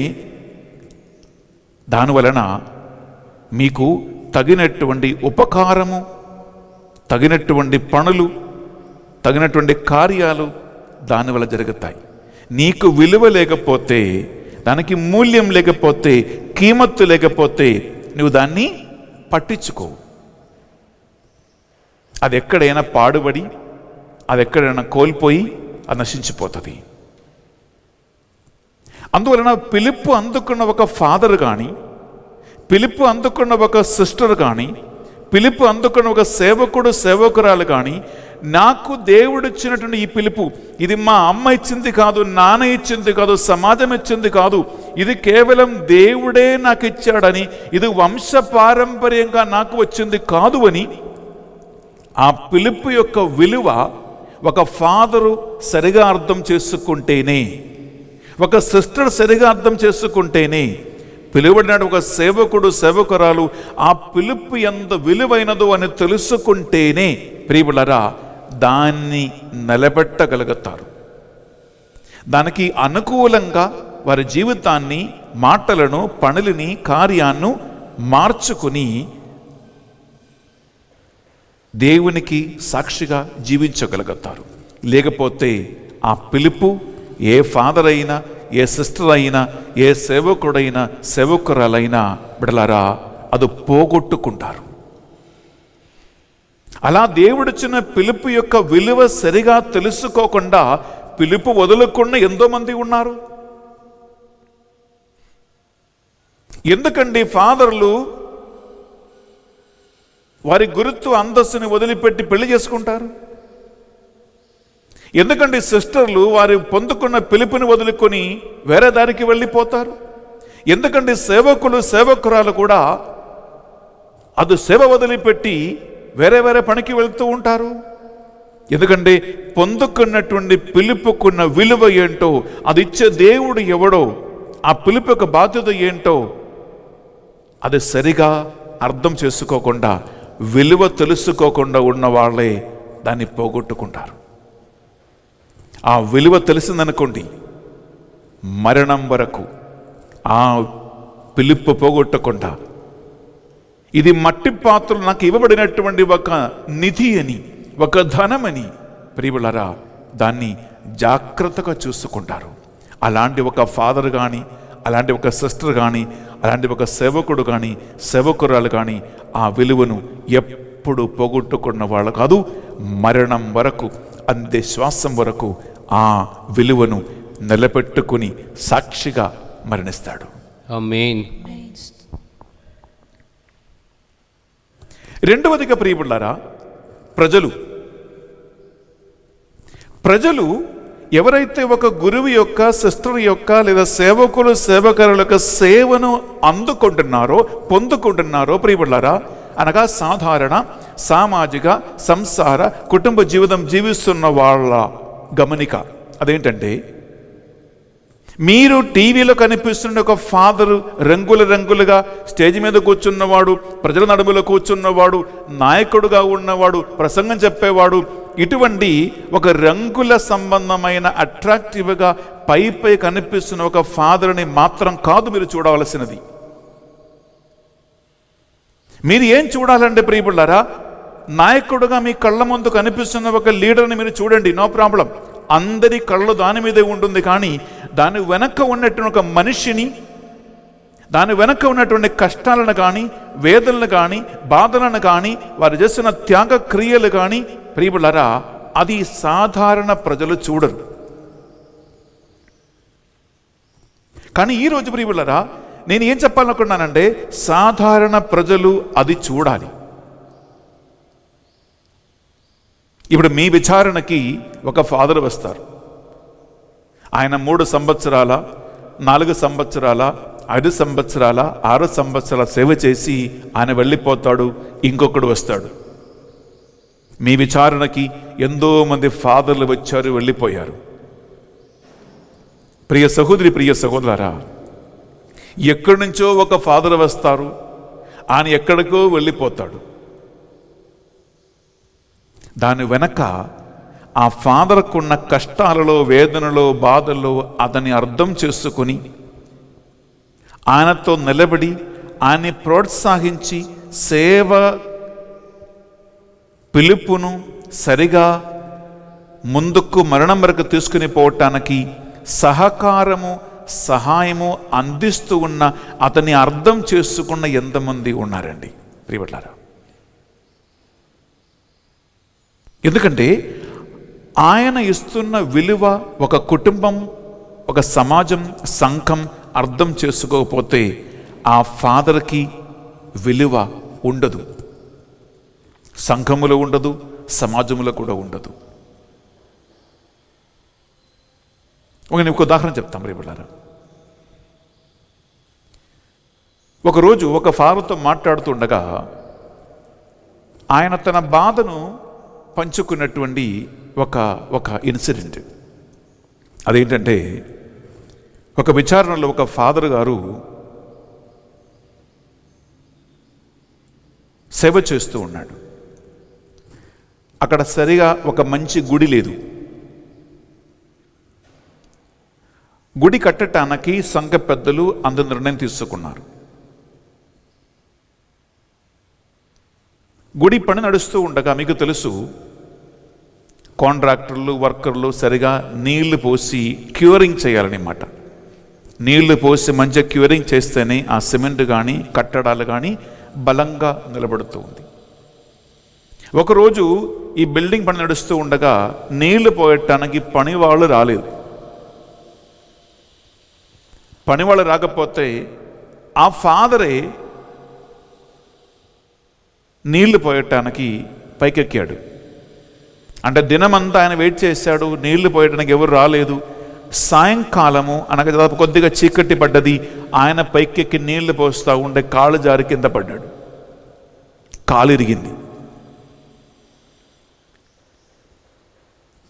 దానివలన మీకు తగినటువంటి ఉపకారము, తగినటువంటి పనులు, తగినటువంటి కార్యాలు దానివల్ల జరుగుతాయి. నీకు విలువ లేకపోతే, దానికి మూల్యం లేకపోతే, కీమత్తు లేకపోతే నువ్వు దాన్ని పట్టించుకో. అది ఎక్కడైనా పాడుబడి, అది ఎక్కడైనా కోల్పోయి అది నశించిపోతుంది. అందువలన పిలుపు అందుకున్న ఒక ఫాదర్ కానీ, పిలుపు అందుకున్న ఒక సిస్టర్ కానీ, పిలుపు అందుకున్న ఒక సేవకుడు, సేవకురాలు కానీ, నాకు దేవుడు ఇచ్చినటువంటి ఈ పిలుపు, ఇది మా అమ్మ ఇచ్చింది కాదు, నాన్న ఇచ్చింది కాదు, సమాజం ఇచ్చింది కాదు, ఇది కేవలం దేవుడే నాకు ఇచ్చాడని, ఇది వంశ పారంపర్యంగా నాకు వచ్చింది కాదు అని ఆ పిలుపు యొక్క విలువ ఒక ఫాదరు సరిగా అర్థం చేసుకుంటేనే, ఒక సిస్టర్ సరిగా అర్థం చేసుకుంటేనే, పిలువబడిన ఒక సేవకుడు, సేవకురాలు ఆ పిలుపు ఎంత విలువైనదో అని తెలుసుకుంటేనే ప్రియబులరా దాన్ని నిలబెట్టగలుగుతారు. దానికి అనుకూలంగా వారి జీవితాన్ని, మాటలను, పనులని, కార్యాన్ని మార్చుకుని దేవునికి సాక్షిగా జీవించగలుగుతారు. లేకపోతే ఆ పిలుపు ఏ ఫాదర్ అయినా, ఏ సిస్టర్ అయినా, ఏ సేవకుడైనా, సేవకురాలైనా బిడలారా అది పోగొట్టుకుంటారు. అలా దేవుడిచ్చిన పిలుపు యొక్క విలువ సరిగా తెలుసుకోకుండా పిలుపు వదులుకున్న ఎంతోమంది ఉన్నారు. ఎందుకండి ఫాదర్లు వారి గురుత్వ అంతస్తుని వదిలిపెట్టి పెళ్లి చేసుకుంటారు? ఎందుకంటే సిస్టర్లు వారి పొందుకున్న పిలుపుని వదులుకొని వేరే దారికి వెళ్ళిపోతారు? ఎందుకంటే సేవకులు, సేవకురాలు కూడా అది సేవ వదిలిపెట్టి వేరే వేరే పనికి వెళ్తూ ఉంటారు. ఎందుకంటే పొందుకున్నటువంటి పిలుపుకున్న విలువ ఏంటో, అది ఇచ్చే దేవుడు ఎవడో, ఆ పిలుపు యొక్క బాధ్యత ఏంటో అది సరిగా అర్థం చేసుకోకుండా, విలువ తెలుసుకోకుండా ఉన్న వాళ్ళే దాన్ని పోగొట్టుకుంటారు. ఆ విలువ తెలిసిందనుకోండి, మరణం వరకు ఆ పిలుపు పోగొట్టకుండా, ఇది మట్టి పాత్రలు నాకు ఇవ్వబడినటువంటి ఒక నిధి అని, ఒక ధనమని ప్రియులారా దాన్ని జాగ్రత్తగా చూసుకుంటారు. అలాంటి ఒక ఫాదర్ కానీ, అలాంటి ఒక సిస్టర్ కానీ, అలాంటి ఒక సేవకుడు కానీ, సేవకురాలు కానీ ఆ విలువను ఎప్పుడు పోగొట్టుకున్న వాళ్ళు కాదు. మరణం వరకు, అంతే శ్వాసం వరకు ఆ విలువను నిలబెట్టుకుని సాక్షిగా మరణిస్తాడు. ఆమేన్. రెండవదిగా ప్రియబులారా, ప్రజలు ఎవరైతే ఒక గురువు యొక్క, సిస్టర్ యొక్క లేదా సేవకులు సేవకుల యొక్క సేవను అందుకుంటున్నారో, పొందుకుంటున్నారో ప్రియబులారా, అనగా సాధారణ సామాజిక సంసార కుటుంబ జీవితం జీవిస్తున్న వాళ్ళ గమనిక అదేంటంటే, మీరు టీవీలో కనిపిస్తున్న ఒక ఫాదరు రంగులుగా స్టేజ్ మీద కూర్చున్నవాడు, ప్రజల నడుములో కూర్చున్నవాడు, నాయకుడుగా ఉన్నవాడు, ప్రసంగం చెప్పేవాడు, ఇటువంటి ఒక రంగుల సంబంధమైన అట్రాక్టివ్గా పై కనిపిస్తున్న ఒక ఫాదర్ని మాత్రం కాదు మీరు చూడవలసినది. మీరు ఏం చూడాలంటే ప్రియబులారా, నాయకుడుగా మీ కళ్ళ ముందు కనిపిస్తున్న ఒక లీడర్ని మీరు చూడండి, నో ప్రాబ్లం. అందరి కళ్ళు దాని మీదే ఉంటుంది. కానీ దాని వెనక ఉన్నటువంటి ఒక మనిషిని, దాని వెనక ఉన్నటువంటి కష్టాలను కానీ, వేదనలు కానీ, బాధలను కానీ, వారు చేస్తున్న త్యాగ క్రియలు కానీ ప్రియబులారా అది సాధారణ ప్రజలు చూడరు. కానీ ఈరోజు ప్రియబులారా నేను ఏం చెప్పాలనుకున్నానంటే, సాధారణ ప్రజలు అది చూడాలి. ఇప్పుడు మీ విచారణకి ఒక ఫాదర్ వస్తారు. ఆయన 3 సంవత్సరాల, 4 సంవత్సరాల, 5 సంవత్సరాల, 6 సంవత్సరాల సేవ చేసి ఆయన వెళ్ళిపోతాడు. ఇంకొకడు వస్తాడు. మీ విచారణకి ఎంతో మంది ఫాదర్లు వచ్చారు, వెళ్ళిపోయారు. ప్రియ సహోదరి, ప్రియ సహోదరా, ఎక్కడి నుంచో ఒక ఫాదర్ వస్తారు, ఆయన ఎక్కడికో వెళ్ళిపోతాడు. దాని వెనక ఆ ఫాదర్కున్న కష్టాలలో, వేదనలో, బాధల్లో అతన్ని అర్థం చేసుకుని ఆయనతో నిలబడి ఆయన్ని ప్రోత్సహించి సేవ పిలుపును సరిగా ముందుకు మరణం వరకు తీసుకుని పోవటానికి సహకారము, సహాయము అందిస్తూ ఉన్న అతన్ని అర్థం చేసుకున్న ఎంతమంది ఉన్నారండి ప్రియబట్లారా. ఎందుకంటే ఆయన ఇస్తున్న విలువ ఒక కుటుంబం, ఒక సమాజం, సంఘం అర్థం చేసుకోకపోతే ఆ ఫాదర్కి విలువ ఉండదు. సంఘములో ఉండదు, సమాజంలో కూడా ఉండదు. నేను ఒక ఉదాహరణ చెప్తాం రేపట్లారా. ఒకరోజు ఒక ఫాదర్తో మాట్లాడుతుండగా ఆయన తన బాధను పంచుకున్నటువంటి ఒక ఇన్సిడెంట్. అదేంటంటే, ఒక విచారణలో ఒక ఫాదర్ గారు సేవ చేస్తూ ఉన్నాడు. అక్కడ సరిగా ఒక మంచి గుడి లేదు. గుడి కట్టడానికి సంఘ పెద్దలు అందరు నిర్ణయం తీసుకున్నారు. గుడి పని నడుస్తూ ఉండగా మీకు తెలుసు, కాంట్రాక్టర్లు, వర్కర్లు సరిగా నీళ్లు పోసి క్యూరింగ్ చేయాలన్నమాట. నీళ్లు పోసి మంచిగా క్యూరింగ్ చేస్తేనే ఆ సిమెంట్ కానీ కట్టడాలు కానీ బలంగా నిలబడుతూ ఉంది. ఒకరోజు ఈ బిల్డింగ్ పని నడుస్తూ ఉండగా నీళ్లు పోయటానికి పనివాళ్ళు రాలేదు. పనివాళ్ళు రాకపోతే ఆ ఫాదరే నీళ్లు పోయటానికి పైకెక్కాడు. అంటే దినమంతా ఆయన వెయిట్ చేశాడు, నీళ్లు పోయటానికి ఎవరు రాలేదు. సాయంకాలము అనగా దాదాపు కొద్దిగా చీకటి పడ్డది. ఆయన పైకెక్కి నీళ్లు పోస్తూ ఉండే కాళ్ళు జారి కింద పడ్డాడు. కాలు ఇరిగింది.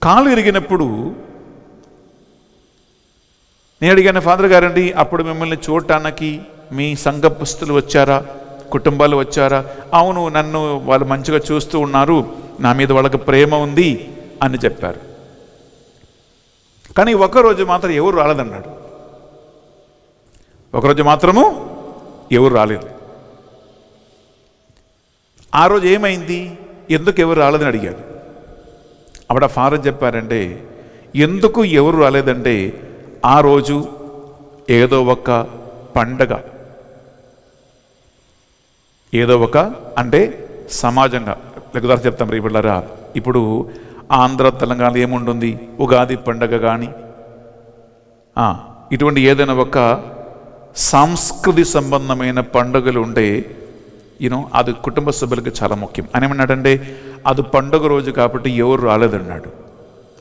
కాలు ఇరిగినప్పుడు నేను అడిగాను, ఫాదర్ గారండి అప్పుడు మిమ్మల్ని చూడటానికి మీ సంఘస్థులు వచ్చారా, కుటుంబాలు వచ్చారా? అవును, నన్ను వాళ్ళు మంచిగా చూస్తూ ఉన్నారు, నా మీద వాళ్ళకి ప్రేమ ఉంది అని చెప్పారు. కానీ ఒకరోజు మాత్రం ఎవరు రాలేదన్నాడు. ఒకరోజు మాత్రము ఎవరు రాలేదు. ఆ రోజు ఏమైంది, ఎందుకు ఎవరు రాలేదని అడిగారు. అప్పుడు ఆ ఫాదర్ చెప్పారంటే, ఎందుకు ఎవరు రాలేదంటే ఆ రోజు ఏదో ఒక పండగ, ఏదో ఒక అంటే సమాజంగా లెక్కదారు చెప్తాం రేపటిలారా. ఇప్పుడు ఆంధ్ర తెలంగాణ ఏముంటుంది, ఉగాది పండగ కానీ ఇటువంటి ఏదైనా ఒక సంస్కృతి సంబంధమైన పండుగలు ఉంటే అది కుటుంబ సభ్యులకు చాలా ముఖ్యం. అని ఏమన్నాడంటే, అది పండుగ రోజు కాబట్టి ఎవరు రాలేదన్నాడు.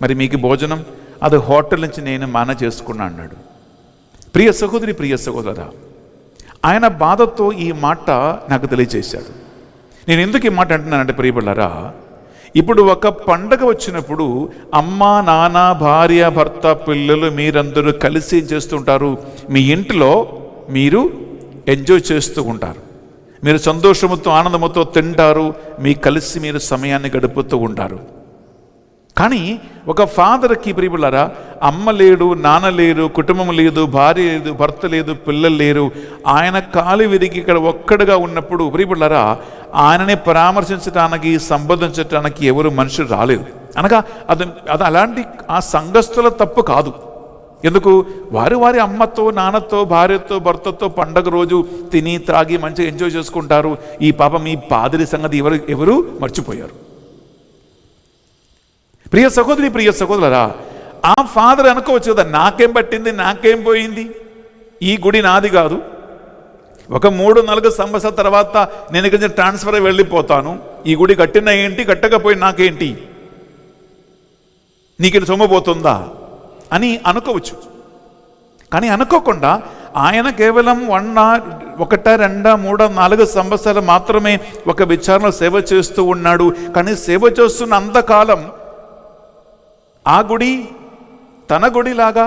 మరి మీకు భోజనం అది హోటల్ నుంచి నేను మాన చేసుకున్నా అన్నాడు. ప్రియ సహోదరి, ప్రియ సహోదరా, ఆయన బాధతో ఈ మాట నాకు తెలియజేశాడు. నేను ఎందుకు ఈ మాట అంటున్నానంటే ప్రియబిళ్ళారా, ఇప్పుడు ఒక పండగ వచ్చినప్పుడు అమ్మ, నాన్న, భార్య, భర్త, పిల్లలు మీరందరూ కలిసి చేస్తుంటారు. మీ ఇంట్లో మీరు ఎంజాయ్ చేస్తూ ఉంటారు, మీరు సంతోషముతో ఆనందముతో తింటారు, మీ కలిసి మీరు సమయాన్ని గడుపుతూ ఉంటారు. కానీ ఒక ఫాదర్కి ప్రియబిళ్ళారా, అమ్మ లేడు, నాన్న లేరు, కుటుంబం లేదు, భార్య లేదు, భర్త లేదు, పిల్లలు లేరు. ఆయన కాలు విరిగి ఇక్కడ ఒక్కడుగా ఉన్నప్పుడు ప్రియబిళ్ళారా, ఆయనని పరామర్శించడానికి, సంబోధించడానికి ఎవరు మనుషులు రాలేదు. అనగా అది అలాంటి ఆ సంఘస్థుల తప్పు కాదు. ఎందుకు, వారి అమ్మతో, నాన్నతో, భార్యతో, భర్తతో పండగ రోజు తిని త్రాగి మంచిగా ఎంజాయ్ చేసుకుంటారు. ఈ పాపం ఈ పాదిరి సంగతి ఎవరు మర్చిపోయారు. ప్రియ సహోదరి, ప్రియ సహోదరులారా, ఆ ఫాదర్ అనుకోవచ్చు కదా, నాకేం పట్టింది, నాకేం పోయింది, ఈ గుడి నాది కాదు, ఒక 3-4 సంవత్సరాల తర్వాత నేను ఇక్కడ ట్రాన్స్ఫర్ వెళ్ళిపోతాను, ఈ గుడి కట్టిన ఏంటి, కట్టకపోయి నాకేంటి, నీకు సొమ్మపోతుందా అని అనుకోవచ్చు. కానీ అనుకోకుండా ఆయన కేవలం 1, 2, 3, 4 సంవత్సరాలు మాత్రమే ఒక విచారణ సేవ చేస్తూ ఉన్నాడు. కానీ సేవ చేస్తున్న అంతకాలం ఆ గుడి తన గుడిలాగా,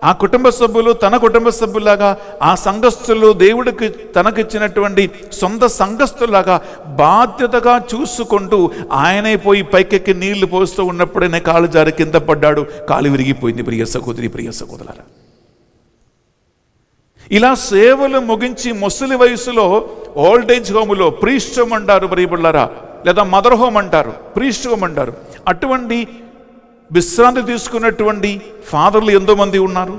ఆ కుటుంబ సభ్యులు తన కుటుంబ సభ్యులాగా, ఆ సంఘస్థులు దేవుడికి తనకిచ్చినటువంటి సొంత సంఘస్థులాగా బాధ్యతగా చూసుకుంటూ ఆయనే పోయి పైకెక్కి నీళ్లు పోస్తూ ఉన్నప్పుడైనా కాలు జారి కింద పడ్డాడు, కాలు విరిగిపోయింది. ప్రియ సహోదరి, ప్రియ సహోదరులారా, ఇలా సేవలు ముగించి ముసలి వయసులో ఓల్డేజ్ హోములో ప్రీస్ట్ హోమ్ అంటారు ప్రియబిళ్ళారా, లేదా మదర్ హోమ్ అంటారు, ప్రీస్ట్ హోమ్ అంటారు. అటువంటి విశ్రాంతి తీసుకున్నటువంటి ఫాదర్లు ఎంతోమంది ఉన్నారు,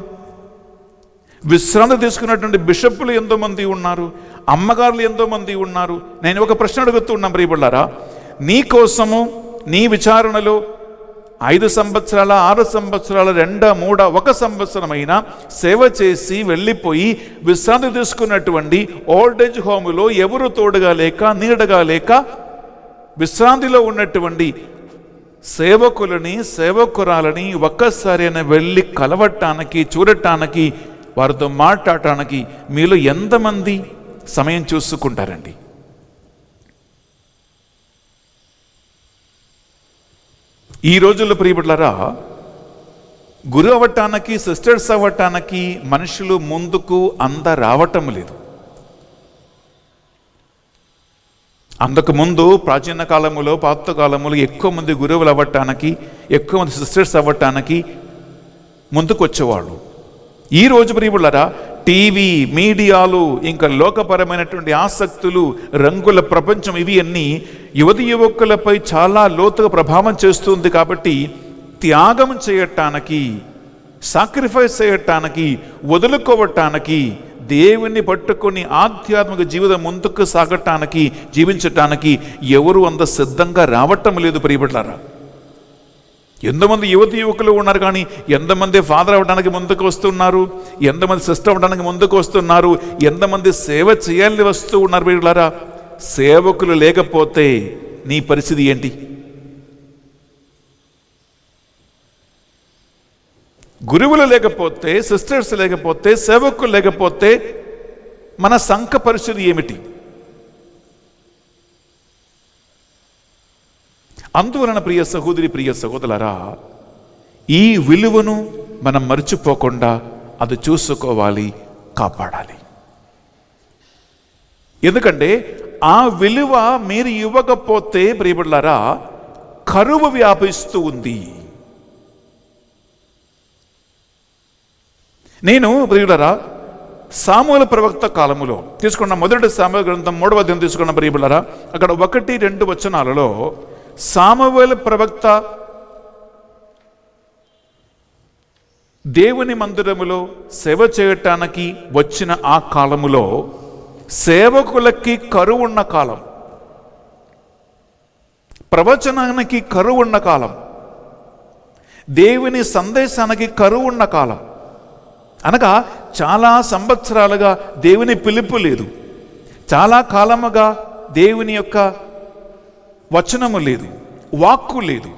విశ్రాంతి తీసుకున్నటువంటి బిషప్లు ఎంతోమంది ఉన్నారు, అమ్మగారులు ఎంతోమంది ఉన్నారు. నేను ఒక ప్రశ్న అడుగుతున్నాం ప్రియబిళ్ళారా, నీ కోసము నీ విచారణలో 5 సంవత్సరాల, 6 సంవత్సరాల, 2, 3, 1 సంవత్సరమైనా సేవ చేసి వెళ్ళిపోయి విశ్రాంతి తీసుకున్నటువంటి ఓల్డేజ్ హోములో ఎవరు తోడుగా లేక, నీడగా లేక, విశ్రాంతిలో ఉన్నటువంటి సేవకులని, సేవకురాలని ఒక్కసారి వెళ్ళి కలవటానికి, చూడటానికి, వారితో మాట్లాడటానికి మీలో ఎంతమంది సమయం చూసుకుంటారండి? ఈ రోజుల్లో ప్రియబిడ్డలారా, గురు అవ్వటానికి, సిస్టర్స్ అవ్వటానికి మనుషులు ముందుకు రావటం లేదు. అంతకుముందు ప్రాచీన కాలములో, పాత కాలములో ఎక్కువ మంది గురువులు అవ్వటానికి, ఎక్కువ మంది సిస్టర్స్ అవ్వటానికి ముందుకు వచ్చేవాళ్ళు. ఈరోజు ప్రియబిళ్ళారా, టీవీ, మీడియాలు, ఇంకా లోకపరమైనటువంటి ఆసక్తులు, రంగుల ప్రపంచం, ఇవి అన్నీ యువతి యువకులపై చాలా లోతుగా ప్రభావం చేస్తుంది. కాబట్టి త్యాగం చేయటానికి, సాక్రిఫైస్ చేయటానికి, వదులుకోవటానికి, దేవుణ్ణి పట్టుకొని ఆధ్యాత్మిక జీవితం ముందుకు సాగటానికి, జీవించటానికి ఎవరు అంత సిద్ధంగా రావటం లేదు ప్రియబిడ్డలారా. ఎంతమంది యువతి యువకులు ఉన్నారు, కానీ ఎంతమంది ఫాదర్ అవ్వడానికి ముందుకు వస్తున్నారు, ఎంతమంది సిస్టర్ అవ్వడానికి ముందుకు వస్తున్నారు, ఎంతమంది సేవ చేయాలని వస్తూ ఉన్నారు ప్రియబిడ్డలారా. సేవకులు లేకపోతే నీ పరిస్థితి ఏంటి? గురువులు లేకపోతే, సిస్టర్స్ లేకపోతే, సేవకులు లేకపోతే మన సంఘ పరిస్థితి ఏమిటి? అందువలన ప్రియ సహోదరి, ప్రియ సహోదరులారా, ఈ విలువను మనం మర్చిపోకుండా అది చూసుకోవాలి, కాపాడాలి. ఎందుకంటే ఆ విలువ మీరు ఇవ్వకపోతే ప్రియబిడ్డలారా కరువు వ్యాపిస్తూ ఉంది. నేను ప్రియబిడ్డలారా సాముయేలు ప్రవక్త కాలములో తీసుకున్న మొదటి సాముయేలు గ్రంథం 3వ అధ్యాయం తీసుకున్న ప్రియబిడ్డలారా అక్కడ 1-2 వచనాలలో సాముయేలు ప్రవక్త దేవుని మందిరములో సేవ చేయటానికి వచ్చిన ఆ కాలములో సేవకులకి కరువు ఉన్న కాలం, ప్రవచనానికి కరువు ఉన్న కాలం, దేవుని సందేశానికి కరువు ఉన్న కాలం. అనగా చాలా సంవత్సరాలుగా దేవుని పిలుపు లేదు, చాలా కాలముగా దేవుని యొక్క వచనము లేదు, వాక్కు లేదు.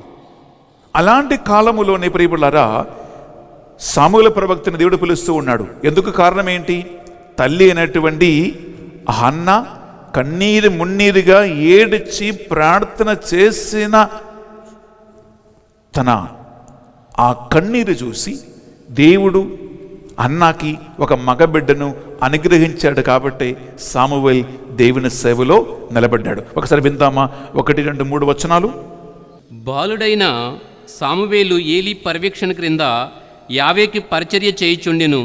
అలాంటి కాలములోనే ప్రియబిడ్డలారా సాముయేలు ప్రవక్తని దేవుడు పిలుస్తూ ఉన్నాడు. ఎందుకు కారణం ఏంటి? తల్లి అయినటువంటి హన్న కన్నీరు మున్నీరుగా ఏడ్చి ప్రార్థన చేసిన తన ఆ కన్నీరు చూసి దేవుడు అన్నాకి ఒక మగబిడ్డను అనుగ్రహించాడు. కాబట్టి సామువేల్ దేవుని సేవలో నిలబడ్డాడు. ఒకసారి విందామా 1-2-3 వచనాలు. బాలుడైన సామువేలు ఏలీ పర్యవేక్షణ క్రింద యావేకి పరిచర్య చేయుచుండెను.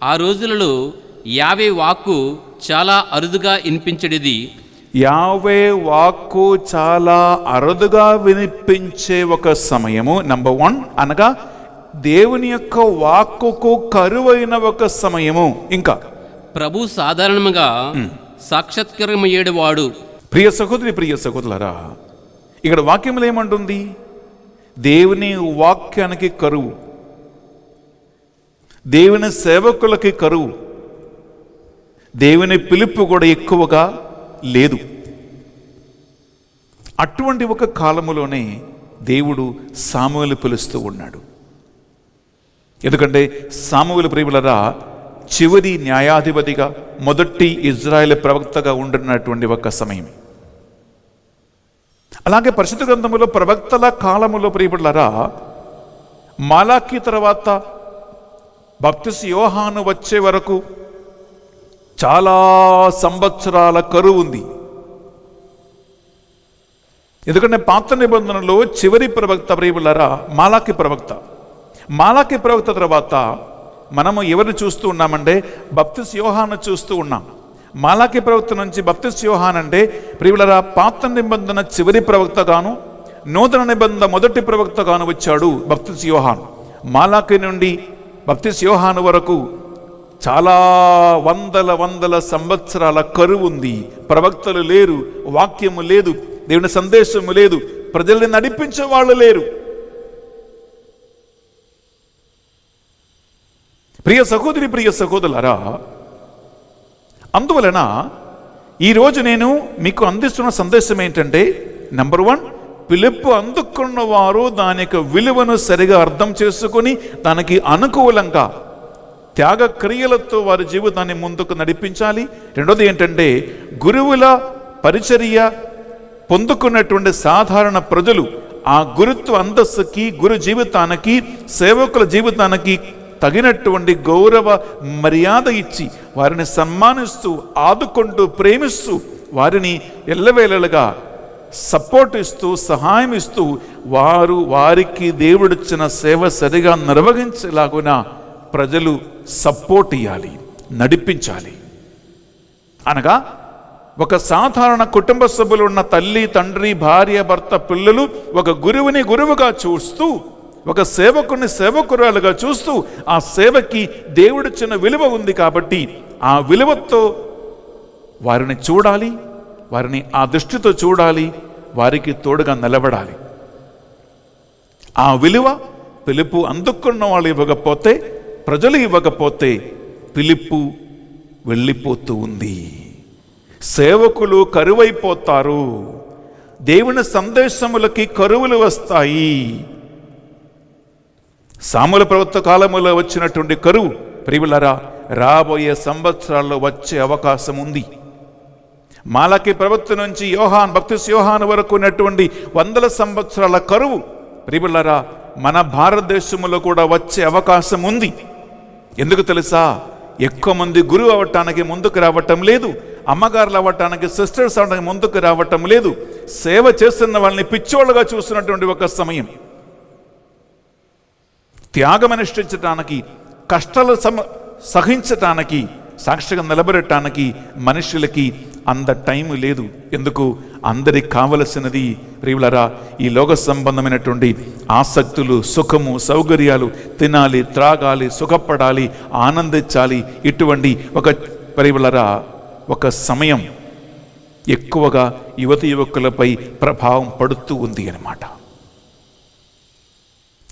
ఆ రోజులలో యావే వాక్కు చాలా అరుదుగా వినిపించడిది. యావే వాక్కు చాలా అరుదుగా వినిపించే ఒక సమయము. నంబర్ 1 అనగా దేవుని యొక్క వాక్కుకు కరువైన ఒక సమయము. ఇంకా ప్రభు సాధారణంగా సాక్షాత్కారమయ్యేవాడు. ప్రియ సహోదరి, ప్రియ సహోదరులారా, ఇక్కడ వాక్యములు ఏమంటుంది? దేవుని వాక్యానికి కరువు, దేవుని సేవకులకి కరువు, దేవుని పిలుపు కూడా ఎక్కువగా లేదు. అటువంటి ఒక కాలములోనే దేవుడు సాముయేలు పిలుస్తూ ఉన్నాడు. ఎందుకంటే సాముయేలు ప్రియులారా చివరి న్యాయాధిపతిగా, మొదటి ఇజ్రాయేల్ ప్రవక్తగా ఉంటున్నటువంటి ఒక సమయం. అలాగే పరిశుద్ధ గ్రంథములో ప్రవక్తల కాలములో ప్రియులారా మాలాకి తర్వాత బాప్తిస్మ యోహాను వచ్చే వరకు చాలా సంవత్సరాల కరువు ఉంది. ఎందుకంటే పాత నిబంధనలో చివరి ప్రవక్త ప్రియులారా మాలాకి ప్రవక్త. మాలాకి ప్రవక్త తర్వాత మనము ఎవరిని చూస్తూ ఉన్నామంటే బాప్తిస్మ యోహాను చూస్తూ ఉన్నాం. మాలాకి ప్రవక్త నుంచి బాప్తిస్మ యోహాను అంటే ప్రియులారా పాత నిబంధన చివరి ప్రవక్తగాను, నూతన నిబంధన మొదటి ప్రవక్తగాను వచ్చాడు బాప్తిస్మ యోహాను. మాలాకి నుండి బాప్తిస్మ యోహాను వరకు చాలా వందల సంవత్సరాల కరువు ఉంది. ప్రవక్తలు లేరు, వాక్యము లేదు, దేవుని సందేశము లేదు, ప్రజల్ని నడిపించే వాళ్ళు లేరు. ప్రియ సహోదరి, ప్రియ సహోదరులారా, అందువలన ఈరోజు నేను మీకు అందిస్తున్న సందేశం ఏంటంటే నంబర్ 1 పిలుపు అందుకున్న వారు దాని యొక్క విలువను సరిగా అర్థం చేసుకొని దానికి అనుకూలంగా త్యాగ క్రియలతో వారి జీవితాన్ని ముందుకు నడిపించాలి. రెండోది ఏంటంటే గురువుల పరిచర్య పొందుకున్నటువంటి సాధారణ ప్రజలు ఆ గురుత్వ అంతస్తుకి, గురు జీవితానికి, సేవకుల జీవితానికి తగినటువంటి గౌరవ మర్యాద ఇచ్చి వారిని సన్మానిస్తూ, ఆదుకుంటూ, ప్రేమిస్తూ, వారిని ఎల్లవేళలుగా సపోర్ట్ ఇస్తూ, సహాయం ఇస్తూ వారికి దేవుడిచ్చిన సేవ సరిగా నిర్వహించేలాగున ప్రజలు సపోర్ట్ ఇవ్వాలి, నడిపించాలి. అనగా ఒక సాధారణ కుటుంబ సభ్యులు ఉన్న తల్లి, తండ్రి, భార్య, భర్త, పిల్లలు ఒక గురువుని గురువుగా చూస్తూ, ఒక సేవకుని సేవకురాలుగా చూస్తూ ఆ సేవకి దేవుడిచ్చిన విలువ ఉంది. కాబట్టి ఆ విలువతో వారిని చూడాలి, వారిని ఆ దృష్టితో చూడాలి, వారికి తోడుగా నిలబడాలి. ఆ విలువ పిలుపు అందుకున్న వాళ్ళు ఇవ్వకపోతే, ప్రజలు ఇవ్వకపోతే పిలుపు వెళ్ళిపోతూ ఉంది. సేవకులు కరువైపోతారు, దేవుని సందేశములకి కరువులు వస్తాయి. సాముయేలు ప్రవక్త కాలములో వచ్చినటువంటి కరువు ప్రియులారా రాబోయే సంవత్సరాల్లో వచ్చే అవకాశం ఉంది. మాలాకి ప్రవక్త నుంచి బాప్తిస్మ యోహాను వరకు ఉన్నటువంటి 100 సంవత్సరాల కరువు ప్రియులారా మన భారతదేశంలో కూడా వచ్చే అవకాశం ఉంది. ఎందుకు తెలుసా? ఎక్కువ మంది గురువు అవ్వటానికి ముందుకు రావటం లేదు, అమ్మగారులు అవ్వటానికి, సిస్టర్స్ అవ్వడానికి ముందుకు రావటం లేదు. సేవ చేస్తున్న వాళ్ళని పిచ్చోళ్ళుగా చూస్తున్నటువంటి ఒక సమయం. త్యాగం అనుష్ఠించటానికి, కష్టాలు సహించటానికి, సాక్షిగా నిలబెట్టడానికి మనుషులకి అంత టైం లేదు. ఎందుకు? అందరికి కావలసినది ప్రియులారా ఈ లోక సంబంధమైనటువంటి ఆసక్తులు, సుఖము, సౌకర్యాలు, తినాలి, త్రాగాలి, సుఖపడాలి, ఆనందించాలి. ఇటువంటి ఒక ప్రియులారా ఒక సమయం ఎక్కువగా యువతి యువకులపై ప్రభావం పడుతూ ఉంది అన్నమాట.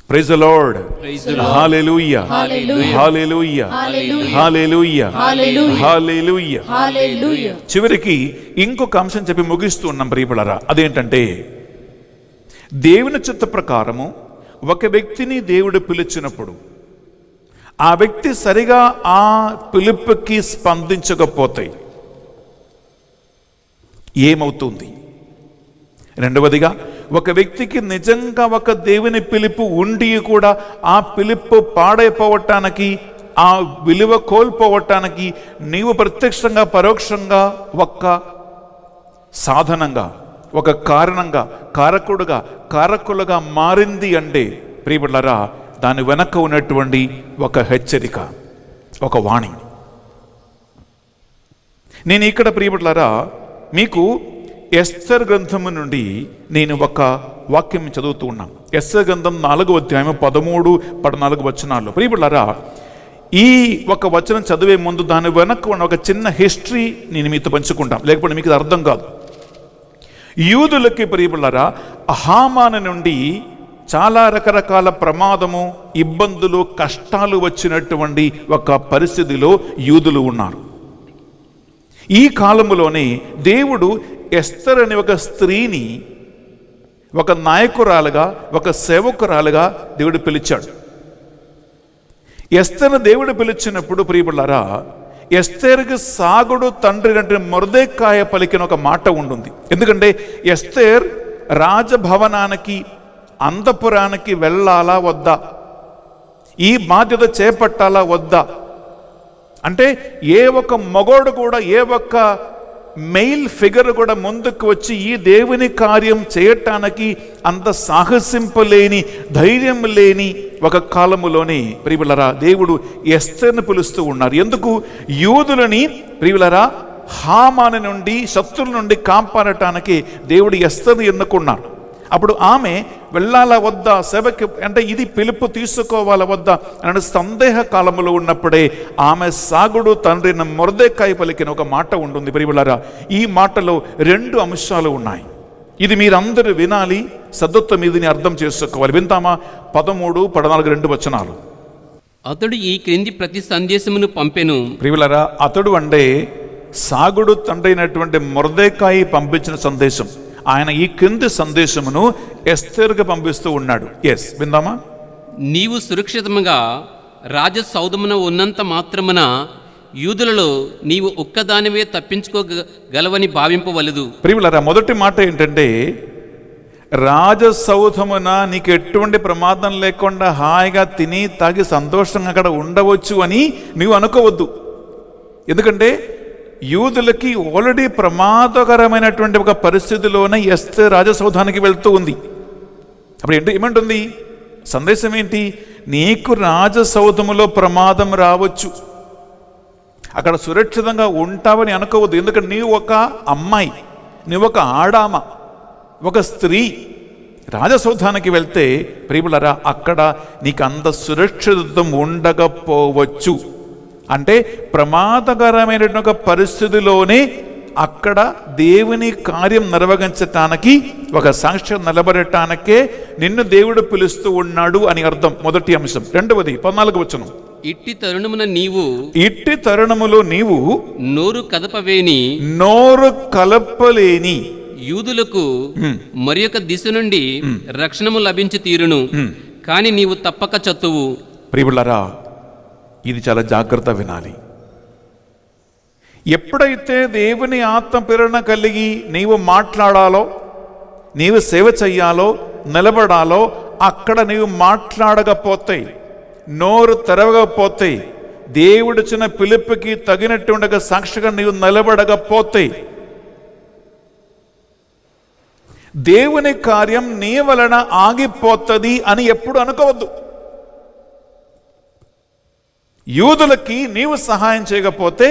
Praise the Lord. Praise the Lord. Hallelujah. Hallelujah. Hallelujah. Hallelujah. Hallelujah. Hallelujah. Hallelujah. హల్లెలూయా. చివరికి ఇంకొక అంశం చెప్పి ముగిస్తూ ఉన్నాం ప్రియబులరా. అదేంటంటే దేవుని చిత్త ప్రకారము ఒక వ్యక్తిని దేవుడు పిలిచినప్పుడు ఆ వ్యక్తి సరిగా ఆ పిలుపుకి స్పందించకపోతే ఏమవుతుంది? రెండవదిగా, ఒక వ్యక్తికి నిజంగా ఒక దేవుని పిలుపు ఉండి కూడా ఆ పిలుపు పాడైపోవటానికి, ఆ విలువ కోల్పోవటానికి నీవు ప్రత్యక్షంగా పరోక్షంగా ఒక సాధనంగా, ఒక కారణంగా, కారకులుగా మారింది అంటే ప్రియబిడ్డలారా దాని వెనక ఉన్నటువంటి ఒక హెచ్చరిక, ఒక వాణి. నేను ఇక్కడ ప్రియబిడ్డలారా మీకు ఎస్తర్ గ్రంథము నుండి నేను ఒక వాక్యం చదువుతూ ఉన్నాను. ఎస్తర్ గ్రంథం 4వ అధ్యాయం 13-14 వచనాల్లో. ప్రియబిడ్డలారా ఈ ఒక వచనం చదివే ముందు దాని వెనక ఉన్న ఒక చిన్న హిస్టరీ నేను మీతో పంచుకుంటాను, లేకపోతే మీకు అర్థం కాదు. యూదులకి ప్రియబిడ్డలారా హామాను నుండి చాలా రకరకాల ప్రమాదము, ఇబ్బందులు, కష్టాలు వచ్చినటువంటి ఒక పరిస్థితిలో యూదులు ఉన్నారు. ఈ కాలంలోనే దేవుడు ఎస్తర్ అనే ఒక స్త్రీని ఒక నాయకురాలుగా, ఒక సేవకురాలుగా దేవుడు పిలిచాడు. ఎస్తర్ను దేవుడు పిలిచినప్పుడు ప్రియబిడ్డలారా ఎస్తేరుకి సాగుడు తండ్రి అంటే మొర్దెకాయ పలికిన ఒక మాట ఉంటుంది. ఎందుకంటే ఎస్తేర్ రాజభవనానికి, అంతఃపురానికి వెళ్ళాలా వద్దా, ఈ బాధ్యత చేపట్టాలా వద్దా అంటే ఏ ఒక్క మగోడు కూడా, ఏ ఒక్క మెయిల్ ఫిగర్ కూడా ముందుకు వచ్చి ఈ దేవుని కార్యం చేయటానికి అంత సాహసింపలేని, ధైర్యం లేని ఒక కాలములోనే ప్రియులరా దేవుడు ఎస్తర్ను పిలుస్తూ ఉన్నారు. ఎందుకు? యూదులని ప్రియులరా హామాను నుండి, శత్రువుల నుండి కాపాడటానికి దేవుడు ఎస్తర్ను ఎన్నుకున్నారు. అప్పుడు ఆమె వెళ్ళాలా వద్దా, సేవకి అంటే ఇది పిలుపు తీసుకోవాలా వద్దా అనే సందేహ కాలంలో ఉన్నప్పుడే ఆమె సాగుడు తండ్రిని మొర్దెకాయ పలికిన ఒక మాట ఉంటుంది. ప్రియులారా ఈ మాటలో 2 అంశాలు ఉన్నాయి. ఇది మీరందరూ వినాలి, సద్దుత్వ మీదని అర్థం చేసుకోవాలి. వింటామా? 13-14 2 వచనాలు. అతడు ఈ క్రింది ప్రతి సందేశమును పంపెను. ప్రియులారా అతడు అంటే సాగుడు తండ్రి అయినటువంటి మొర్దెకాయ పంపించిన సందేశం. ఆయన ఈ కింది సందేశమును ఎస్తేరుకు పంపిస్తూ ఉన్నాడు. ఎస్, విందామా? నీవు సురక్షితముగా రాజసౌధమున ఉన్నంత మాత్రమున యూదులలో నీవు ఒక్కదానివే తప్పించుకోగలవని భావింపవలదు. ప్రియులారా మొదటి మాట ఏంటంటే రాజసౌధమున నీకు ఎటువంటి ప్రమాదం లేకుండా హాయిగా తిని తాగి సంతోషంగా అక్కడ ఉండవచ్చు అని నీవు అనుకోవద్దు. ఎందుకంటే యూదులకి ఆల్రెడీ ప్రమాదకరమైనటువంటి ఒక పరిస్థితిలోనే ఎస్తేర్ రాజసౌధానికి వెళ్తూ ఉంది. అప్పుడు ఏమంటుంది? సందేశం ఏంటి? నీకు రాజసౌధములో ప్రమాదం రావచ్చు, అక్కడ సురక్షితంగా ఉంటావని అనుకోవద్దు. ఎందుకంటే నీవు ఒక అమ్మాయి, నీవు ఒక ఆడామ, ఒక స్త్రీ రాజసౌధానికి వెళ్తే ప్రియులారా అక్కడ నీకు అంత సురక్షితం ఉండకపోవచ్చు. అంటే ప్రమాదకరమైనటువంటి ఒక పరిస్థితిలోనే అక్కడ దేవుని కార్యం నిర్వహించటానికి, ఒక సాక్ష్యం నిలబడటానికే నిన్ను దేవుడు పిలుస్తూ ఉన్నాడు అని అర్థం. మొదటి అంశం. రెండవది 14వ వచనం. ఇట్టి తరుణములో నీవు నోరు కదపలేని యూదులకు మరి ఒక దిశ నుండి రక్షణము లభించి తీరును, కాని నీవు తప్పక చత్తువు. ప్రియులారా ఇది చాలా జాగ్రత్త వినాలి. ఎప్పుడైతే దేవుని ఆత్మ ప్రేరణ కలిగి నీవు మాట్లాడాలో, నీవు సేవ చెయ్యాలో, నిలబడాలో అక్కడ నీవు మాట్లాడకపోతే, నోరు తెరవకపోతే, దేవుడిచ్చిన పిలుపుకి తగినట్టు ఉండగా సాక్షిగా నీవు నిలబడకపోతే, దేవుని కార్యం నీ వలన ఆగిపోతుంది అని ఎప్పుడు అనుకోవద్దు. యూదులకి నీవు సహాయం చేయకపోతే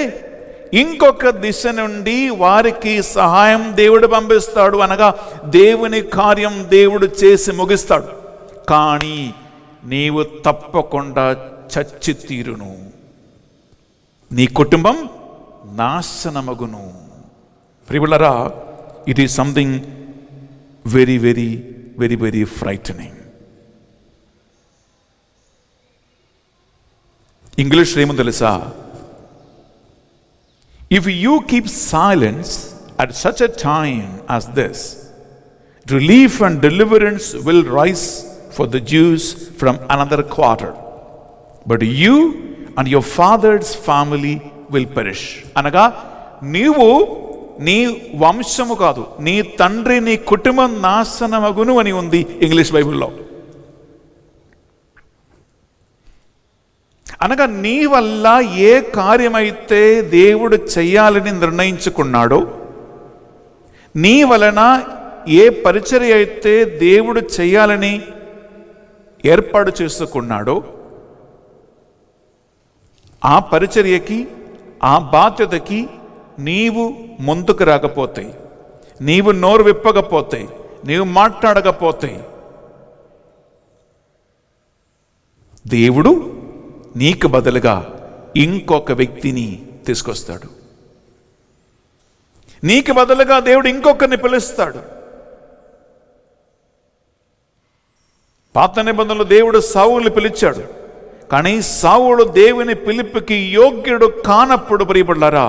ఇంకొక దిశ నుండి వారికి సహాయం దేవుడు పంపిస్తాడు, అనగా దేవుని కార్యం దేవుడు చేసి ముగిస్తాడు. కానీ నీవు తప్పకుండా చచ్చి తీరును, నీ కుటుంబం నాశనమగును. ప్రియులారా, it is something very very very very frightening. English ఏమో తెలుసా? If you keep silence at such a time as this, relief and deliverance will rise for the Jews from another quarter, but you and your father's family will perish. అనగా నీవు నీ వంశము కాదు, నీ తండ్రి నీ కుటుంబం నాశనమగును అని ఉంది ఇంగ్లీష్ బైబిల్లో. అనగా నీ వల్ల ఏ కార్యమైతే దేవుడు చెయ్యాలని నిర్ణయించుకున్నాడో, నీ వలన ఏ పరిచర్య అయితే దేవుడు చెయ్యాలని ఏర్పాటు చేసుకున్నాడో, ఆ పరిచర్యకి ఆ బాధ్యతకి నీవు ముందుకు రాకపోతే, నీవు నోరు విప్పకపోతే, నీవు మాట్లాడకపోతే, దేవుడు నీకు బదులుగా ఇంకొక వ్యక్తిని తీసుకొస్తాడు. నీకు బదులుగా దేవుడు ఇంకొకరిని పిలుస్తాడు. పాత నిబంధనలో దేవుడు సౌలుని పిలిచాడు, కానీ సౌలు దేవుని పిలుపుకి యోగ్యుడు కానప్పుడు ప్రియబడ్డారా,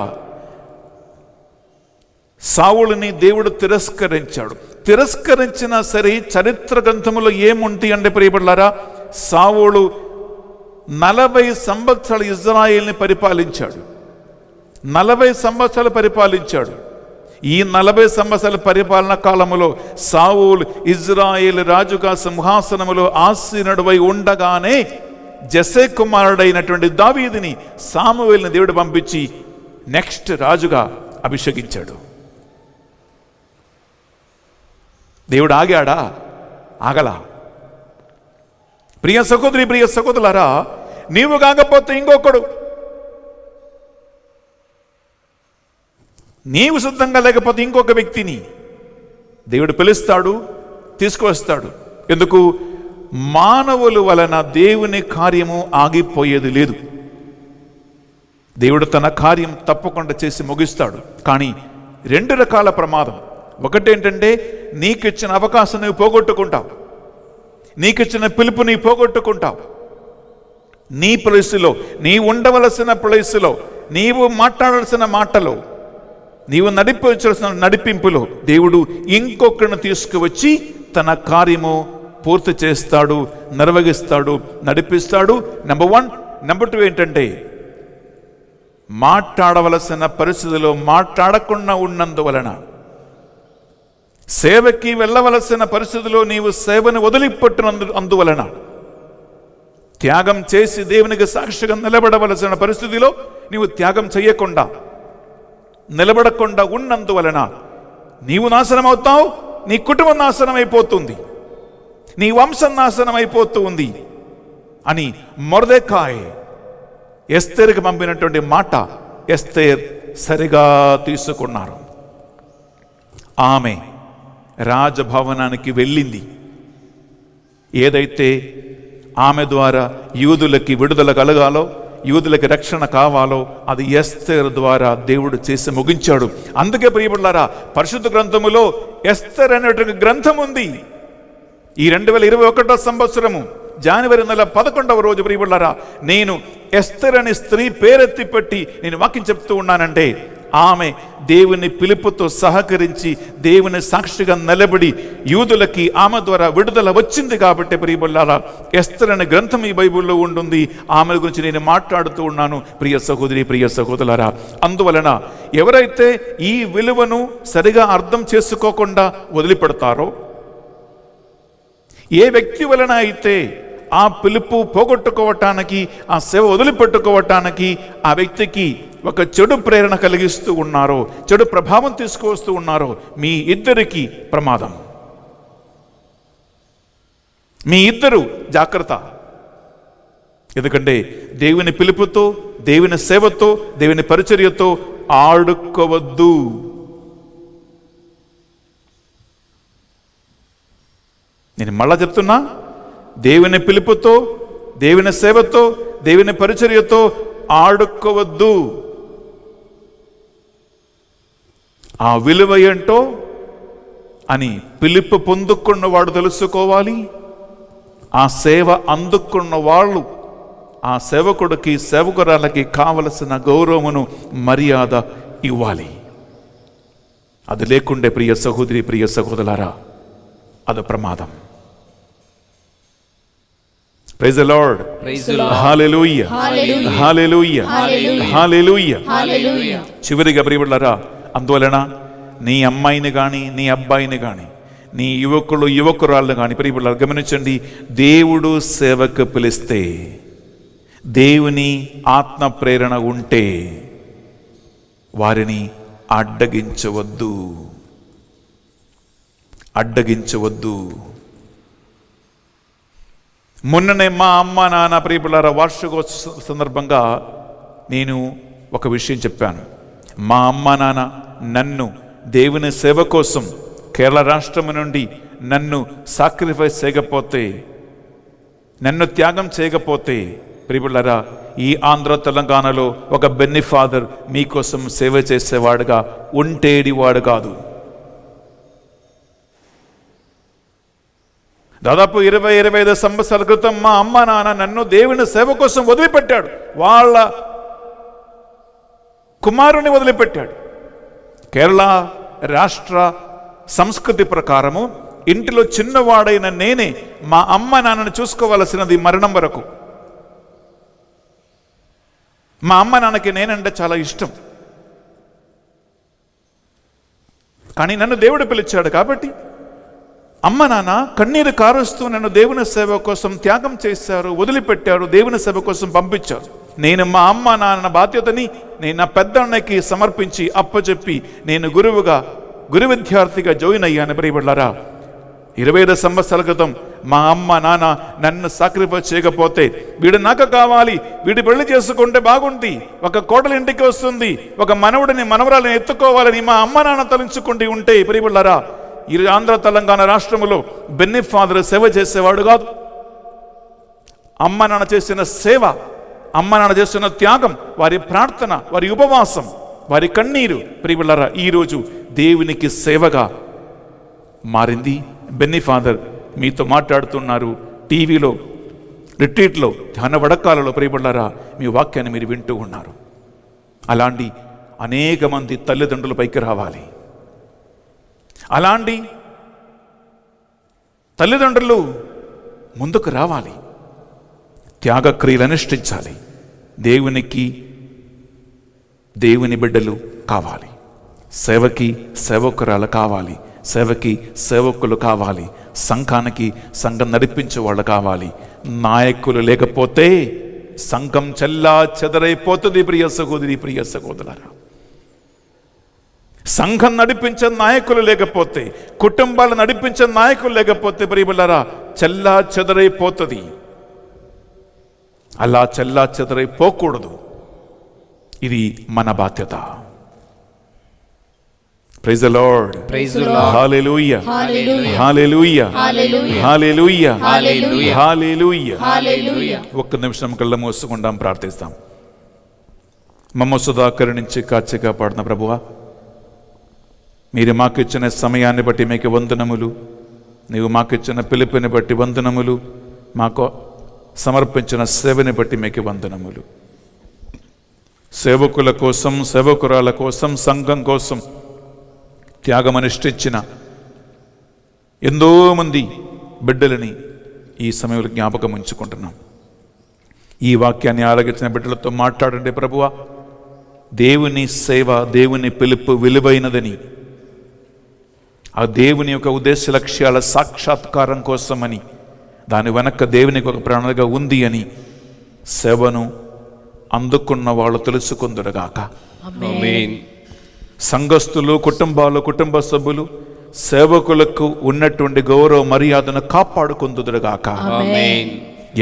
సౌలుని దేవుడు తిరస్కరించాడు. తిరస్కరించినా సరే చరిత్ర గ్రంథములో ఏముంది అంటే ప్రియబడ్డారా, సౌలు 40 సంవత్సరాలు ఇజ్రాయేల్ని పరిపాలించాడు. 40 సంవత్సరాలు పరిపాలించాడు. ఈ 40 సంవత్సరాల పరిపాలన కాలంలో సౌలు ఇజ్రాయేల్ రాజుగా సింహాసనములో ఆసీనుడై ఉండగానే జెస్సే కుమారుడైనటువంటి దావీదుని సామువేలుని దేవుడు పంపించి నెక్స్ట్ రాజుగా అభిషేకించాడు. దేవుడు ఆగాడా? ఆగలా. ప్రియ సహోదరి, ప్రియ సహోదరులారా, నీవు కాకపోతే ఇంకొకడు, నీవు సిద్ధంగా లేకపోతే ఇంకొక వ్యక్తిని దేవుడు పిలుస్తాడు, తీసుకువస్తాడు. ఎందుకు? మానవుల వలన దేవుని కార్యము ఆగిపోయేది లేదు. దేవుడు తన కార్యం తప్పకుండా చేసి ముగిస్తాడు. కానీ 2 రకాల ప్రమాదం. ఒకటేంటంటే, నీకు ఇచ్చిన అవకాశం నువ్వు పోగొట్టుకుంటావు, నీకు ఇచ్చిన పిలుపు నీ పోగొట్టుకుంటావు. నీ ప్లేసులో, నీ ఉండవలసిన ప్లేసులో, నీవు మాట్లాడాల్సిన మాటలో, నీవు నడిపించాల్సిన నడిపింపులో దేవుడు ఇంకొకరిని తీసుకువచ్చి తన కార్యము పూర్తి చేస్తాడు, నిర్వహిస్తాడు, నడిపిస్తాడు. నెంబర్ 1. నెంబర్ 2 ఏంటంటే, మాట్లాడవలసిన పరిస్థితిలో మాట్లాడకుండా ఉన్నందువలన, సేవకి వెళ్ళవలసిన పరిస్థితిలో నీవు సేవను వదిలిపెట్టినందువలన, త్యాగం చేసి దేవునికి సాక్షిగా నిలబడవలసిన పరిస్థితిలో నీవు త్యాగం చేయకుండా, నిలబడకుండా ఉన్నందువలన నీవు నాశనం అవుతావు, నీ కుటుంబం నాశనం అయిపోతుంది, నీ వంశం నాశనం అయిపోతుంది అని మొర్దెకాయ్ ఎస్తేరుకి పంపినటువంటి మాట ఎస్తేర్ సరిగా తీసుకున్నారు. ఆమె రాజభవనానికి వెళ్ళింది. ఏదైతే ఆమె ద్వారా యూదులకి విడుదల కలగాలో, యూదులకి రక్షణ కావాలో, అది ఎస్తేర్ ద్వారా దేవుడు చేసి ముగించాడు. అందుకే ప్రియబిడ్డలారా, పరిశుద్ధ గ్రంథములో ఎస్తేర్ అనేటువంటి గ్రంథం ఉంది. ఈ 2021 సంవత్సరము జనవరి నెల 11వ రోజు ప్రియబిడ్డలారా, నేను ఎస్తేర్ అనే స్త్రీ పేరెత్తి పెట్టి నేను వాక్యం చెప్తూ ఉన్నానంటే, ఆమె దేవుని పిలుపుతో సహకరించి దేవుని సాక్షిగా నిలబడి యూదులకి ఆమె ద్వారా విడుదల వచ్చింది. కాబట్టి ప్రియబిడ్డలారా, ఎస్తేర్ అనే గ్రంథం ఈ బైబిల్లో ఉంటుంది. ఆమె గురించి నేను మాట్లాడుతూ ఉన్నాను. ప్రియ సహోదరి, ప్రియ సహోదరులారా, అందువలన ఎవరైతే ఈ విలువను సరిగా అర్థం చేసుకోకుండా వదిలిపెడతారో, ఏ వ్యక్తి వలన అయితే ఆ పిలుపు పోగొట్టుకోవటానికి, ఆ సేవ వదిలిపెట్టుకోవటానికి ఆ వ్యక్తికి ఒక చెడు ప్రేరణ కలిగిస్తూ ఉన్నారో, చెడు ప్రభావం తీసుకువస్తూ ఉన్నారో, మీ ఇద్దరికి ప్రమాదం. మీ ఇద్దరు జాగ్రత్త. ఎందుకంటే దేవుని పిలుపుతో, దేవుని సేవతో, దేవుని పరిచర్యతో ఆడుకోవద్దు. నేను మళ్ళా చెప్తున్నా, దేవుని పిలుపుతో, దేవుని సేవతో, దేవుని పరిచర్యతో ఆడుకోవద్దు. ఆ విలువ ఏంటో అని పిలుపు పొందుకున్నవాడు తెలుసుకోవాలి. ఆ సేవ అందుకున్న వాళ్ళు ఆ సేవకుడికి, సేవకురాలకి కావలసిన గౌరవమును, మర్యాద ఇవ్వాలి. అది లేకుండే ప్రియ సహోదరి, ప్రియ సహోదరులారా, అది ప్రమాదం. Praise the Lord. హల్లెలూయా, హల్లెలూయా, హల్లెలూయా. చివరిగా ప్రియబిడ్డలారా, అందువలన నీ అమ్మాయిని కానీ, నీ అబ్బాయిని కానీ, నీ యువకురాలను కానీ ప్రియబిడ్డలారా గమనించండి. దేవుడు సేవకు పిలిస్తే, దేవుని ఆత్మ ప్రేరణ ఉంటే వారిని అడ్డగించవద్దు. మొన్ననే మా అమ్మ నాన్న ప్రియబిడ్డలారా వార్షికోత్సవ సందర్భంగా నేను ఒక విషయం చెప్పాను. మా అమ్మ నాన్న నన్ను దేవుని సేవ కోసం కేరళ రాష్ట్రం నుండి నన్ను సాక్రిఫైస్ చేయకపోతే, నన్ను త్యాగం చేయకపోతే ప్రియబిడ్డలారా ఈ ఆంధ్ర తెలంగాణలో ఒక బెన్నీ ఫాదర్ మీకోసం సేవ చేసేవాడుగా ఉంటేడివాడు కాదు. దాదాపు 20-25 సంవత్సరాల క్రితం మా అమ్మ నాన్న నన్ను దేవుని సేవ కోసం వదిలిపెట్టాడు. వాళ్ళ కుమారుని వదిలిపెట్టాడు. కేరళ రాష్ట్ర సంస్కృతి ప్రకారము ఇంటిలో చిన్నవాడైన నేనే మా అమ్మ నాన్నను చూసుకోవలసినది మరణం వరకు. మా అమ్మ నాన్నకి నేనంటే చాలా ఇష్టం. కానీ నన్ను దేవుడు పిలిచాడు కాబట్టి అమ్మ నాన్న కన్నీరు కారుస్తూ నన్ను దేవుని సేవ కోసం త్యాగం చేశారు, వదిలిపెట్టారు, దేవుని సేవ కోసం పంపించారు. నేను మా అమ్మ నాన్న బాధ్యతని నేను నా పెద్ద అన్నకి సమర్పించి అప్పచెప్పి నేను గురు విద్యార్థిగా జాయిన్ అయ్యాను. ప్రియబిడ్డలారా 25 సంవత్సరాల క్రితం మా అమ్మ నాన్న నన్ను సాక్రిఫైస్ చేయకపోతే, వీడు నాకు కావాలి, వీడి పెళ్లి చేసుకుంటే బాగుంది, ఒక కోడలు ఇంటికి వస్తుంది, ఒక మనవడిని మనవరాలని ఎత్తుకోవాలని మా అమ్మ నాన్న తలంచుకుంటూ ఉంటే ప్రియబిడ్డలారా ఈ ఆంధ్ర తెలంగాణ రాష్ట్రంలో బెన్నీ ఫాదర్ సేవ చేసేవాడు కాదు. అమ్మ నాన్న చేసిన సేవ, అమ్మ నాన్న చేసిన త్యాగం, వారి ప్రార్థన, వారి ఉపవాసం, వారి కన్నీరు ప్రియబిడ్డలారా ఈరోజు దేవునికి సేవగా మారింది. బెన్నీ ఫాదర్ మీతో మాట్లాడుతున్నారు, టీవీలో, రిట్రీట్లో, ధ్యాన వడకాలలో ప్రియబిడ్డలారా మీ వాక్యాన్ని మీరు వింటూ ఉన్నారు. అలాంటి అనేక మంది తల్లిదండ్రుల పైకి రావాలి. అలాంటి తల్లిదండ్రులు ముందుకు రావాలి, త్యాగక్రియలు అనుష్ఠించాలి. దేవుని బిడ్డలు కావాలి, సేవకి సేవకురాలు కావాలి, సేవకి సేవకులు కావాలి, సంఘానికి సంఘం నడిపించే వాళ్ళు కావాలి. నాయకులు లేకపోతే సంఘం చెల్లా చెదరైపోతుంది. ప్రియ సహోదరి, ప్రియ సహోదరులారా, సంఘం నడిపించే నాయకులు లేకపోతే, కుటుంబాలు నడిపించే నాయకులు లేకపోతే ప్రియబిడ్డలారా చెల్లా చెదరైపోతుంది. అలా చెల్లా చెదరైపోకూడదు. ఇది మన బాధ్యత. Praise the Lord. హల్లెలూయా, హల్లెలూయా, హల్లెలూయా, హల్లెలూయా. ఒక్క నిమిషం కళ్ళ మూసుకుందాం, ప్రార్థిస్తాం. మమ్మ సుధాకర్ నుంచి కాచి కాపాడిన ప్రభువా, మీరు మాకిచ్చిన సమయాన్ని బట్టి మీకు వందనములు, నీవు మాకిచ్చిన పిలుపుని బట్టి వందనములు, మాకు సమర్పించిన సేవని బట్టి మీకు వందనములు. సేవకుల కోసం, సేవకురాల కోసం, సంఘం కోసం త్యాగమనుష్ఠించిన ఎంతోమంది బిడ్డలని ఈ సమయంలో జ్ఞాపకం ఉంచుకుంటున్నాం. ఈ వాక్యాన్ని ఆలగించిన బిడ్డలతో మాట్లాడండి ప్రభువా. దేవుని సేవ, దేవుని పిలుపు విలువైనదని, ఆ దేవుని యొక్క ఉద్దేశ లక్ష్యాల సాక్షాత్కారం కోసమని దాని వెనక దేవునికి ఒక ప్రణాళిక ఉంది అని సేవను అందుకున్న వాళ్ళు తెలుసుకుందురుగాక. ఆమేన్. సంఘస్థులు, కుటుంబాలు, కుటుంబ సభ్యులు సేవకులకు ఉన్నటువంటి గౌరవ మర్యాదను కాపాడుకుందురుగాక. ఆమేన్.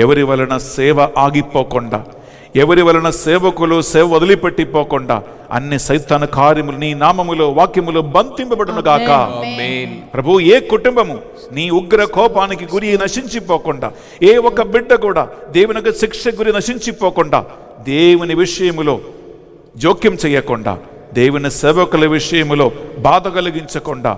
ఎవరి వలన సేవ ఆగిపోకుండా, ఎవరి వలన సేవకులు సేవ వదిలిపెట్టిపోకుండా అన్ని సైతాన కార్యములు నీ నామములో వాక్యములో బంధింపబడును గాక. ఆమేన్. ప్రభు, ఏ కుటుంబము నీ ఉగ్ర కోపానికి గురి నశించిపోకుండా, ఏ ఒక్క బిడ్డ కూడా దేవునికి శిక్ష గురి నశించిపోకుండా, దేవుని విషయములో జోక్యం చేయకుండా, దేవుని సేవకుల విషయములో బాధ కలిగించకుండా,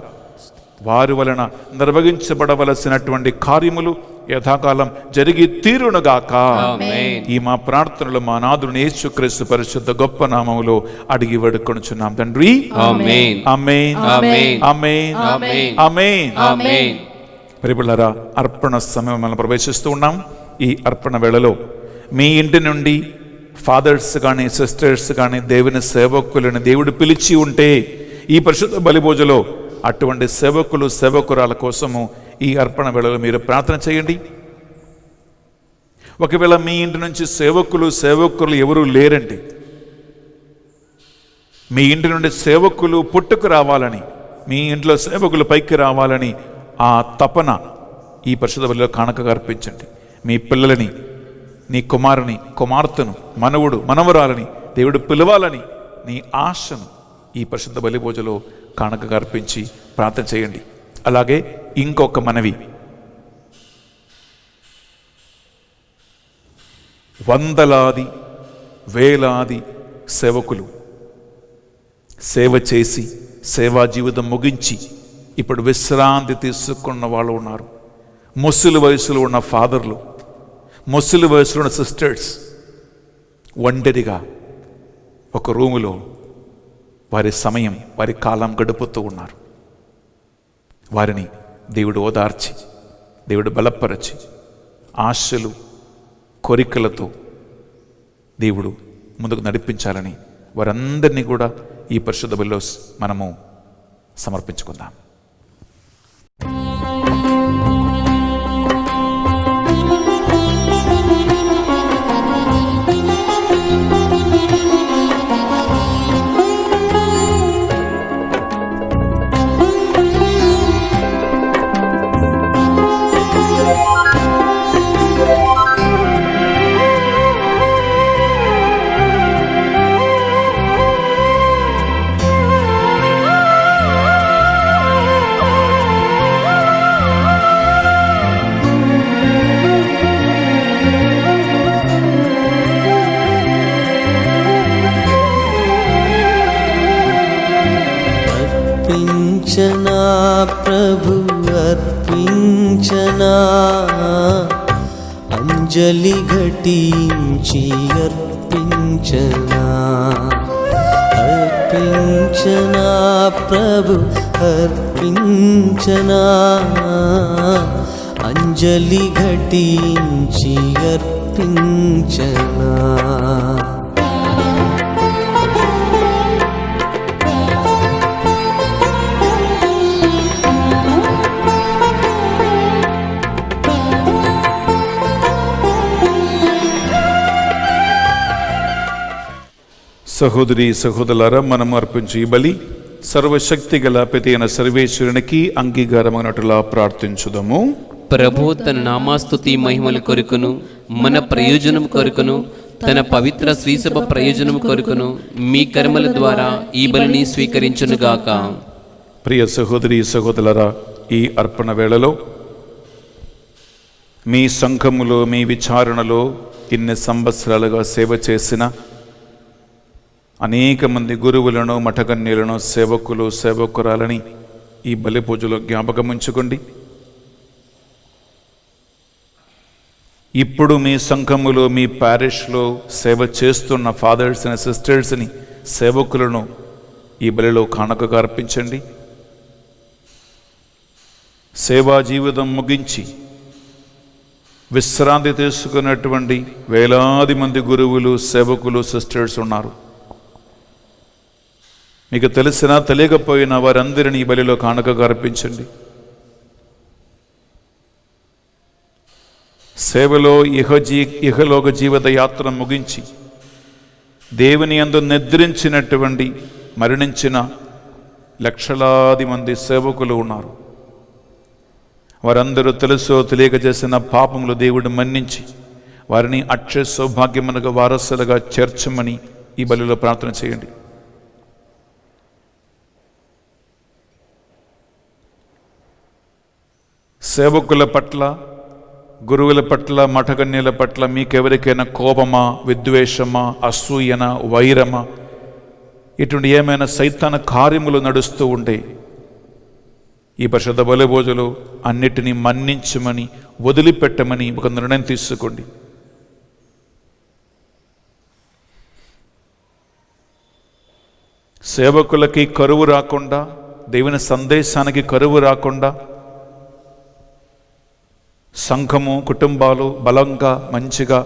వారి వలన నిర్వహించబడవలసినటువంటి కార్యములు యథాకాలం జరిగి తీరునుగాక. ఆమేన్. ఈ మా ప్రార్థనలు మా నాథుని యేసుక్రీస్తు పరిశుద్ధ గొప్ప నామములో అడిగి వేడుకొనుచున్నాం తండ్రి. ఆమేన్. ఆమేన్. ఆమేన్. ఆమేన్. ఆమేన్. ఆమేన్. ఆమేన్. ప్రియబిడ్డలారా, అర్పణ సమయం మనం ప్రవేశిస్తూ ఉన్నాం. ఈ అర్పణ వేళలో మీ ఇంటి నుండి ఫాదర్స్ కానీ సిస్టర్స్ కానీ దేవుని సేవకులను దేవుడు పిలిచి ఉంటే ఈ పరిశుద్ధ బలిభోజలో అటువంటి సేవకులు సేవకురాల కోసము ఈ అర్పణ వేళలో మీరు ప్రార్థన చేయండి. ఒకవేళ మీ ఇంటి నుంచి సేవకులు ఎవరు లేరండి, మీ ఇంటి నుండి సేవకులు పుట్టుకు రావాలని, మీ ఇంట్లో సేవకులు పైకి రావాలని ఆ తపన ఈ పరిశుద్ధ బలిలో కానుకగా అర్పించండి. మీ పిల్లలని, నీ కుమారుని, కుమార్తెను, మనవుడు, మనవరాలని దేవుడు పిలవాలని నీ ఆశను ఈ పరిశుద్ధ బలిభోజలో కానుకగా అర్పించి ప్రార్థన చేయండి. అలాగే ఇంకొక మనవి, వందలాది వేలాది సేవకులు సేవ చేసి సేవా జీవితం ముగించి ఇప్పుడు విశ్రాంతి తీసుకున్న వాళ్ళు ఉన్నారు. ముసలి వయసులో ఉన్న ఫాదర్లు, ముసలి వయసులో ఉన్న సిస్టర్స్ ఒంటరిగా ఒక రూములో వారి సమయం, వారి కాలం గడుపుతూ ఉన్నారు. వారిని దేవుడు ఓదార్చి, దేవుడు బలపరచి, ఆశలు కోరికలతో దేవుడు ముందుకు నడిపించాలని వారందరినీ కూడా ఈ పరిశుద్ధ బలిలో మనము సమర్పించుకుందాం. అర్పించనా ప్రభు అర్పించనా, అంజలి ఘటించి అర్పించనా. అర్పించనా ప్రభు అర్పించనా, అంజలి ఘటించి అర్పించనా. సహోదరి సహోదరులారా, మనం అర్పించు ఈ బలి సర్వశక్తి గల పిత అయిన సర్వేశ్వరునికి అంగీకారమైనట్లుగా ప్రార్థించుదాము. ప్రభు తన నామాస్తుతి మహిమల కొరకును, మన ప్రయోజనం కొరకును, తన పవిత్ర శ్రీసభ ప్రయోజనం కొరకును మీ కర్మల ద్వారా ఈ బలిని స్వీకరించునుగాక. ప్రియ సహోదరి సహోదరులారా, ఈ అర్పణ వేళలో మీ సంఘములో, మీ విచారణలో ఇన్ని సంవత్సరాలుగా సేవ చేసిన అనేక మంది గురువులను, మఠకన్యలను, సేవకులు, సేవకురాలని ఈ బలి పూజలో జ్ఞాపకం ఉంచుకోండి. ఇప్పుడు మీ సంఘములో, మీ ప్యారిష్లో సేవ చేస్తున్న ఫాదర్స్ అండ్ సిస్టర్స్ని, సేవకులను ఈ బలిలో కానుకగా అర్పించండి. సేవా జీవితం ముగించి విశ్రాంతి తీసుకున్నటువంటి వేలాది మంది గురువులు, సేవకులు, సిస్టర్స్ ఉన్నారు. మీకు తెలిసినా తెలియకపోయినా వారందరినీ ఈ బలిలో కానుకగా అర్పించండి. సేవలో ఇహలోక జీవిత యాత్ర ముగించి దేవుని యందు నిద్రించినటువంటి మరణించిన లక్షలాది మంది సేవకులు ఉన్నారు. వారందరూ తెలుసో తెలియక చేసిన పాపములు దేవుడు మన్నించి వారిని అక్షయ సౌభాగ్యమునకు వారసులుగా చేర్చమని ఈ బలిలో ప్రార్థన చేయండి. సేవకుల పట్ల, గురువుల పట్ల, మఠకన్యల పట్ల మీకెవరికైనా కోపమా, విద్వేషమా, అసూయన, వైరమా, ఇటువంటి ఏమైనా సైతాన కార్యములు నడుస్తూ ఉంటే ఈ పరిశుద్ధ బలిభోజులు అన్నిటినీ మన్నించమని, వదిలిపెట్టమని ఒక నిర్ణయం తీసుకోండి. సేవకులకి కరువు రాకుండా, దేవుని సందేశానికి కరువు రాకుండా సంఘము, కుటుంబాలు బలంగా మంచిగా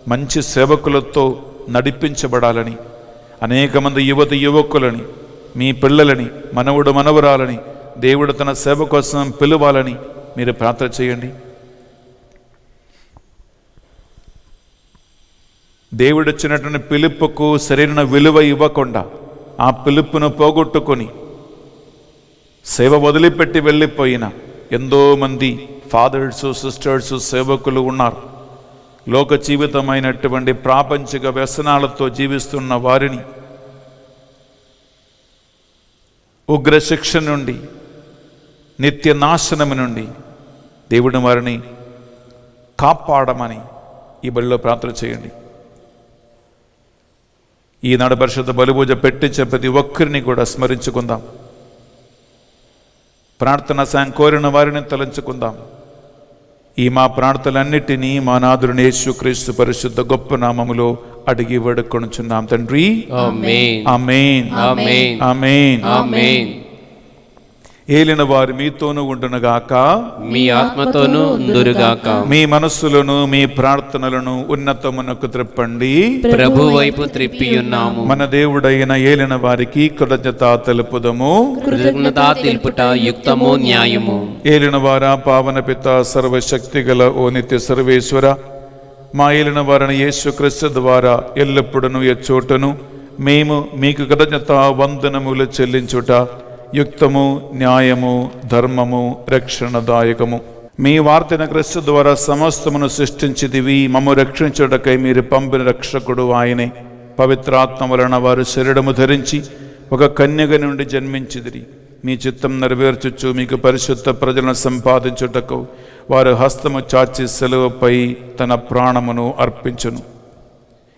మంచి సేవకులతో నడిపించబడాలని, అనేక మంది యువకులని, మీ పిల్లలని, మనవుడు మనవరాలని దేవుడు తన సేవ కోసం పిలవాలని మీరు ప్రార్థన చేయండి. దేవుడు ఇచ్చినటువంటి పిలుపుకు సరైన విలువ ఇవ్వకుండా ఆ పిలుపును పోగొట్టుకొని సేవ వదిలిపెట్టి వెళ్ళిపోయిన ఎంతోమంది ఫాదర్స్, సిస్టర్స్, సేవకులు ఉన్నారు. లోక జీవితమైనటువంటి ప్రాపంచిక వ్యసనాలతో జీవిస్తున్న వారిని ఉగ్ర శిక్ష నుండి, నిత్య నాశనము నుండి దేవుడు వారిని కాపాడమని ఈ బలిలో ప్రార్థన చేయండి. ఈనాడు పరిశుద్ధ బలిపూజ పెట్టించే ప్రతి ఒక్కరిని కూడా స్మరించుకుందాం. ప్రార్థన సాయం కోరిన వారిని తలంచుకుందాం. ఈ మా ప్రార్థనలన్నిటినీ మా నాథుని యేసుక్రీస్తు పరిశుద్ధ గొప్ప నామములో అడిగి వేడుకొనుచున్నాం తండ్రి. ఆమేన్. ఆమేన్. ఆమేన్. ఆమేన్. ఆమేన్. ఏలిన వారు మీతోనూ ఉండునుగాక, మీ ఆత్మతోనూ ఉందురుగాక. మీ మనస్సులను, మీ ప్రార్థనలను ఉన్నతమునకు త్రిప్పండి. ప్రభు వైపు త్రిప్పియున్నాము. మన దేవుడైన ఏలిన వారికి కృతజ్ఞత తెలుపుదము. కృతజ్ఞత తెలుపుట యుక్తము, న్యాయము. ఏలిన వారా, పావన పిత, సర్వశక్తి గల ఓ నిత్య సర్వేశ్వర, మా ఏలిన వారిని యేసుక్రీస్తు ద్వారా ఎల్లప్పుడూ ఎచ్చోటను మేము మీకు కృతజ్ఞత వందనములు చెల్లించుట యుక్తము, న్యాయము, ధర్మము, రక్షణదాయకము. మీ వార్తన క్రీస్తు ద్వారా సమస్తమును సృష్టించిదివి. మమ్ము రక్షించుటకై మీరు పంపిన రక్షకుడు ఆయనే. పవిత్రాత్మ వలన వారు శరీరము ధరించి ఒక కన్యక నుండి జన్మించిదిరి. మీ చిత్తం నెరవేర్చుచు మీకు పరిశుద్ధ ప్రజలను సంపాదించుటకు వారు హస్తము చాచి సెలవుపై తన ప్రాణమును అర్పించును.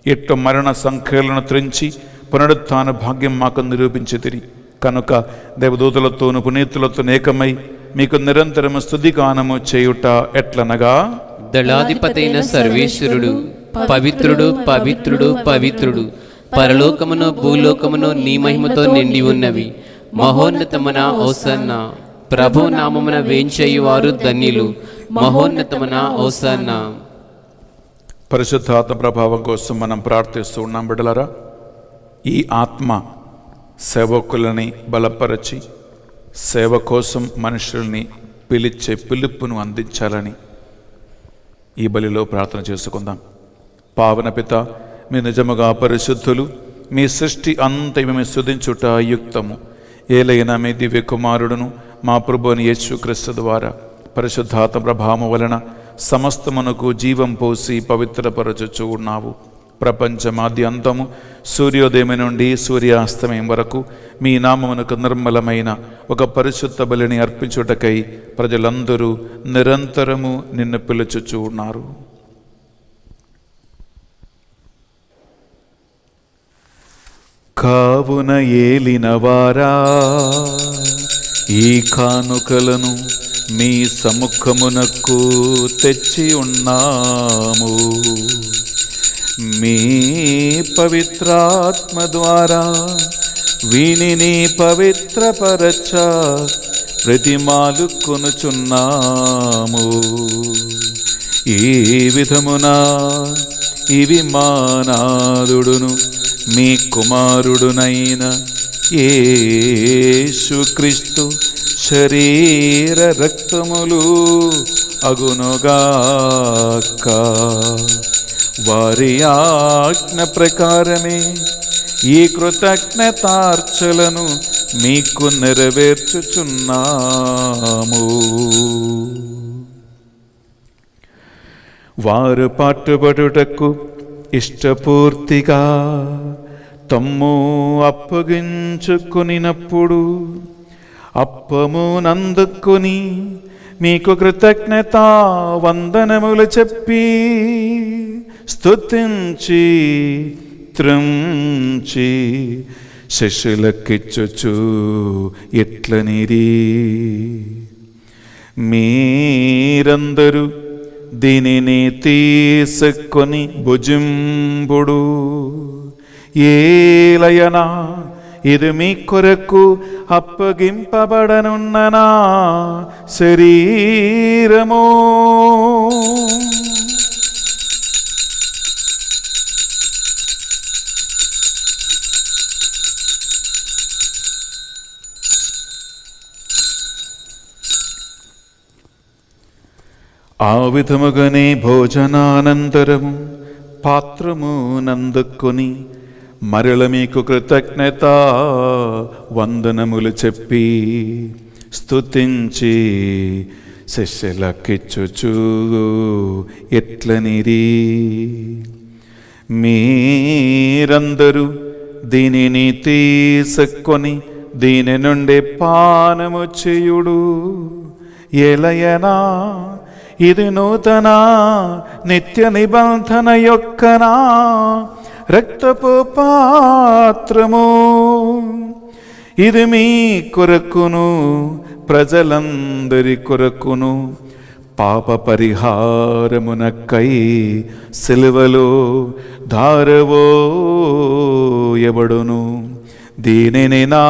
ఇట్టు మరణ సంఖ్యలను త్రించి పునరుత్థాన భాగ్యం మాకు నిరూపించితిరి. కనుక దేవదూతలతోను పునీతులతో ఏకమై మీకు నిరంతరము స్తుతిగానము చేయుట ఎట్లనగా, దళాధిపతైన సర్వేశ్వరుడు పవిత్రుడు, పవిత్రుడు, పవిత్రుడు, పరలోకమును భూలోకమును నీ మహిమతో నిండి ఉన్నవి. మహోన్నతమున హోసన్న. ప్రభు నామమున వేంచేయువారు ధన్యులు. మహోన్నతమున హోసన్న. పరిశుద్ధాత్మ ప్రభావం కోసం మనం ప్రార్థిస్తూ ఉన్నాం. బిడ్డలారా, ఈ ఆత్మ సేవకులని బలపరచి సేవ కోసం మనుషుల్ని పిలిచే పిలుపును అందించాలని ఈ బలిలో ప్రార్థన చేసుకుందాం. పావన పిత, మీ నిజముగా పరిశుద్ధులు, మీ సృష్టి అంతా మేము స్తుతించుట యుక్తము. ఏలైనా మీ దివ్య కుమారుడును మా ప్రభుని యేసుక్రీస్తు ద్వారా పరిశుద్ధాత్మ ప్రభావం వలన సమస్తమునకు జీవం పోసి పవిత్రపరచుచూ ఉన్నావు. ప్రపంచమాది అంతము సూర్యోదయం నుండి సూర్యాస్తమయం వరకు మీ నామమునకు నిర్మలమైన ఒక పరిశుద్ధ బలిని అర్పించుటకై ప్రజలందరూ నిరంతరము నిన్ను పిలుచుచూ ఉన్నారు. కావున ఏలినవారా, ఈ కానుకలను మీ సముఖమునకు తెచ్చి ఉన్నాము. మీ పవిత్రాత్మ ద్వారా వీనిని పవిత్రపరచ ప్రతిమాలు కొనుచున్నాము. ఈ విధమున ఇవి మా నాథుడును మీ కుమారుడునైన యేసుక్రీస్తు శరీర రక్తములు అగునుగాక. వారి ఆజ్ఞ ప్రకారమే ఈ కృతజ్ఞతార్చలను మీకు నెరవేర్చుచున్నాము. వారు పట్టుబడుటకు ఇష్టపూర్తిగా తమ్ము అప్పగించుకొనినప్పుడు అప్పమునందుకొని మీకు కృతజ్ఞతా వందనములు చెప్పి స్తుతించి త్రుంచి శిష్యులకిచ్చుచు ఎట్లనిరి, మీరందరూ దీనిని తీసుకొని భుజింపుడు. ఏలయనా ఇది మీ కొరకు అప్పగింపబడనున్న నా శరీరము. ఆ విధముగానే భోజనానంతరము పాత్రము నందుకొని మరల మీకు కృతజ్ఞత వందనములు చెప్పి స్తుతించి శిష్యులకిచ్చుచు ఎట్లనిరి, మీరందరూ దీనిని తీసుకొని దీని నుండి పానము చేయుడు. ఎలయనా ఇది నూతన నిత్య నిబంధన యొక్కనా రక్తపు పాత్రము. ఇది మీ కొరకును ప్రజలందరి కొరకును పాప పరిహారమునకై సిలువలో ధారవోయబడును. దీనిని నా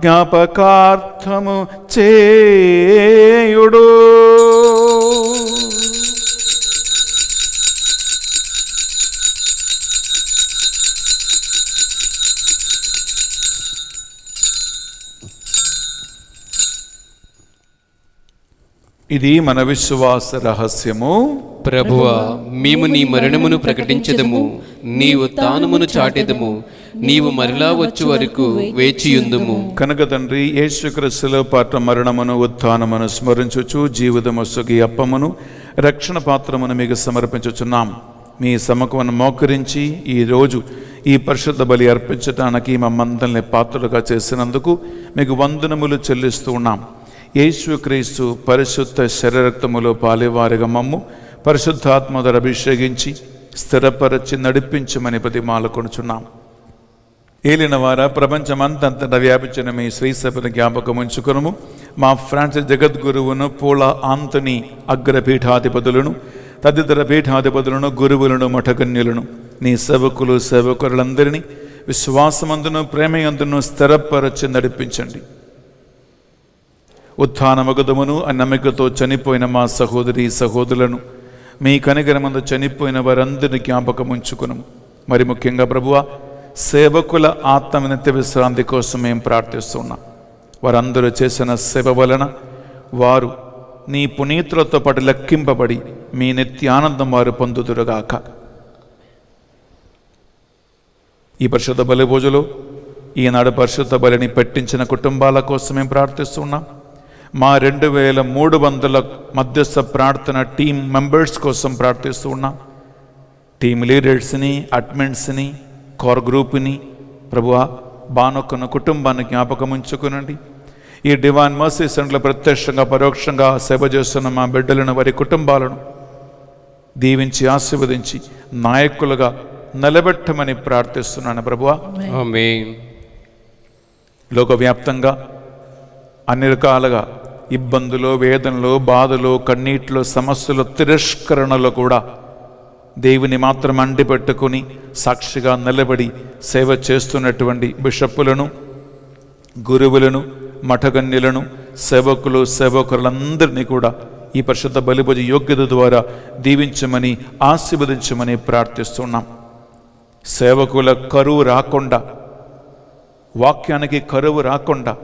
జ్ఞాపకార్థము చేయుడు. ఇది మన విశ్వాస రహస్యము. ప్రభువా, మేము నీ మరణమును ప్రకటించెదము, నీ ఉత్థానమును చాటెదము, నీవు మరలా వచ్చు వరకు వేచియుందుము. కనుక తండ్రి, యేసుక్రీస్తులో పాట మరణమును ఉత్థానమును స్మరించుచు జీవితమొసగి అప్పమును రక్షణ పాత్రమును మీకు సమర్పించుచున్నాం. మీ సముఖమును మోకరించి ఈరోజు ఈ పరిశుద్ధ బలి అర్పించడానికి మమ్మందరిని పాత్రలుగా చేసినందుకు మీకు వందనములు చెల్లిస్తూ ఉన్నాం. యేసుక్రీస్తు పరిశుద్ధ శరీరక్తములో పాలేవారిగా మమ్ము పరిశుద్ధాత్మ ద్వారా అభిషేకించి స్థిరపరచి నడిపించమని ప్రతిమాలకొనుచున్నాం. ఏలిన వారా, ప్రపంచమంతంతటా వ్యాపించిన మీ శ్రీసభను జ్ఞాపకం ఉంచుకును. మా ఫ్రాన్సిస్ జగద్గురువును, పూల ఆంతనీ అగ్రపీఠాధిపతులను, తదితర పీఠాధిపతులను, గురువులను, మఠకన్యులను, నీ సేవకులు సేవకులందరినీ విశ్వాసమందును ప్రేమయందును స్థిరపరచి నడిపించండి. ఉత్థానమగుదమును నమ్మికతో చనిపోయిన మా సహోదరి సహోదరులను, మీ కనికరమందు చనిపోయిన వారందరినీ జ్ఞాపకం ఉంచుకును. మరి ముఖ్యంగా ప్రభువా, సేవకుల ఆత్మ నిత్య విశ్రాంతి కోసం మేము ప్రార్థిస్తున్నాం. వారందరూ చేసిన సేవ వలన వారు నీ పునీతులతో పాటు లెక్కింపబడి మీ నిత్యానందం వారు పొందుదురుగాక. ఈ పరిశుద్ధ బలి పూజలో ఈనాడు పరిశుద్ధ బలిని పెట్టించిన కుటుంబాల కోసం మేము ప్రార్థిస్తున్నాం. మా 2300 మధ్యస్థ ప్రార్థన టీం మెంబర్స్ కోసం ప్రార్థిస్తూ ఉన్నాం. టీం లీడర్స్ని, అడ్మిన్స్ని, కోర్ గ్రూప్ని ప్రభువా, బానొక్కను కుటుంబాన్ని జ్ఞాపకం ఉంచుకునండి. ఈ డివైన్ మర్సీ సెంటర్లో ప్రత్యక్షంగా పరోక్షంగా సేవ చేస్తున్న మా బిడ్డలను, వారి కుటుంబాలను దీవించి ఆశీర్వదించి నాయకులుగా నిలబెట్టమని ప్రార్థిస్తున్నాను ప్రభువా. ఆమేన్. లోకవ్యాప్తంగా అన్ని రకాలుగా ఇబ్బందులు, వేదనలు, బాధలు, కన్నీటిలో, సమస్యలు, తిరస్కరణలో కూడా దేవుని మాత్రం అంటిపెట్టుకుని సాక్షిగా నిలబడి సేవ చేస్తున్నటువంటి బిషప్పులను, గురువులను, మఠగన్యులను, సేవకులందరినీ కూడా ఈ పరిశుద్ధ బలిభుజ యోగ్యత ద్వారా దీవించమని ఆశీర్వదించమని ప్రార్థిస్తున్నాం. సేవకుల కరువు రాకుండా, వాక్యానికి కరువు రాకుండా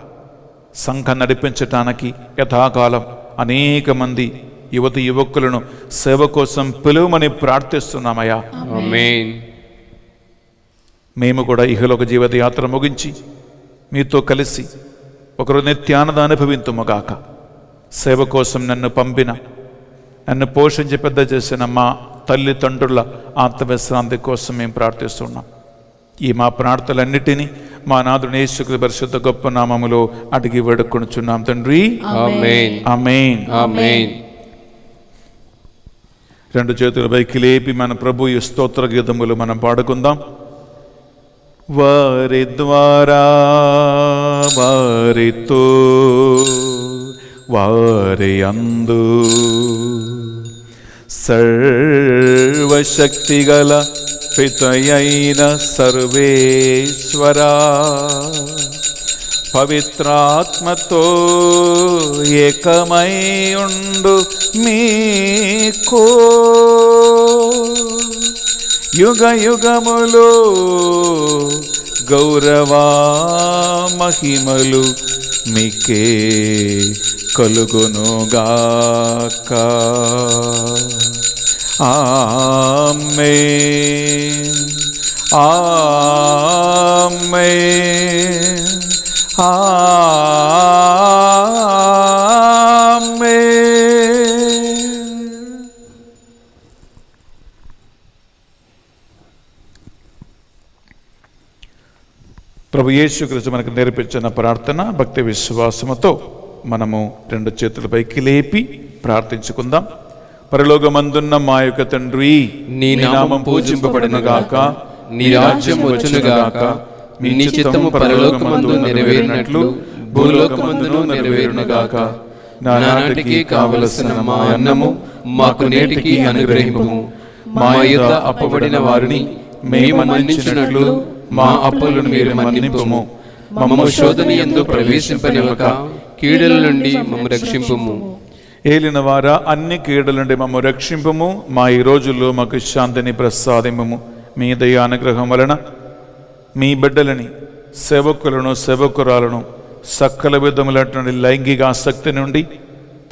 సంఘం నడిపించటానికి యథాకాలం అనేక మంది యువతి యువకులను సేవ కోసం పిలువమని ప్రార్థిస్తున్నామయ్యా. ఆమేన్. మేము కూడా ఇహలోక జీవిత యాత్ర ముగించి మీతో కలిసి ఒకరు నిత్యానంద అనుభవింతుముగాక. సేవ కోసం నన్ను పంపిన, నన్ను పోషించి పెద్ద చేసిన మా తల్లిదండ్రుల ఆత్మవిశ్రాంతి కోసం మేము ప్రార్థిస్తున్నాం. ఈ మా ప్రార్థనలన్నిటినీ మా నాథుని యేసుక్రీస్తు పరిశుద్ధ గొప్ప నామములో అడిగి వేడుకొనుచున్నాం తండ్రి. ఆమేన్. ఆమేన్. ఆమేన్. రెండు చేతుల పైకి లేపి మన ప్రభు ఈ స్తోత్ర గీతములు మనం పాడుకుందాం. వారి ద్వారా వారితో వారి అందు సర్వశక్తిగల పితయైన సర్వేశ్వరా, పవిత్రాత్మతో ఏకమై ఉండు మీకు యుగ యుగములు గౌరవ మహిమలు మీకే కలుగునుగాక. ఆమేన్. ఆమేన్. ఆమేన్. ప్రభు యేసుక్రీస్తు మనకు నేర్పించిన ప్రార్థన భక్తి విశ్వాసముతో మనము రెండు చేతులపైకి లేపి ప్రార్థించుకుందాం. పరలోకమందున్న మా యొక్క తండ్రి, నీ నామం పూజింపబడునుగాక, నీ రాజ్యం వచ్చునుగాక, నీ చిత్తము పరలోకమందు నెరవేరినట్లు భూలోకమందును నెరవేరునుగాక. నానాటికి కావలసిన మా అన్నము మాకు నేటికి అనుగ్రహింపుము. మా యొద్ద అప్పబడిన వారిని మేము మన్నించినట్లు మా అప్పులను మీరు మన్నింపుము. మమ్ము శోధన యందు ప్రవేశింపనివ్వక కీడుల నుండి మమ్ము రక్షింపుము. ఏలిన వారా, అన్ని కీడుల నుండి మమ్ము రక్షింపుము. మా ఈ రోజుల్లో మాకు శాంతిని ప్రసాదింపుము. మీ దయ అనుగ్రహం వలన మీ బిడ్డలని, సేవకులను సేవకురాలను సకల విధములైనటువంటి లైంగిక ఆసక్తి నుండి,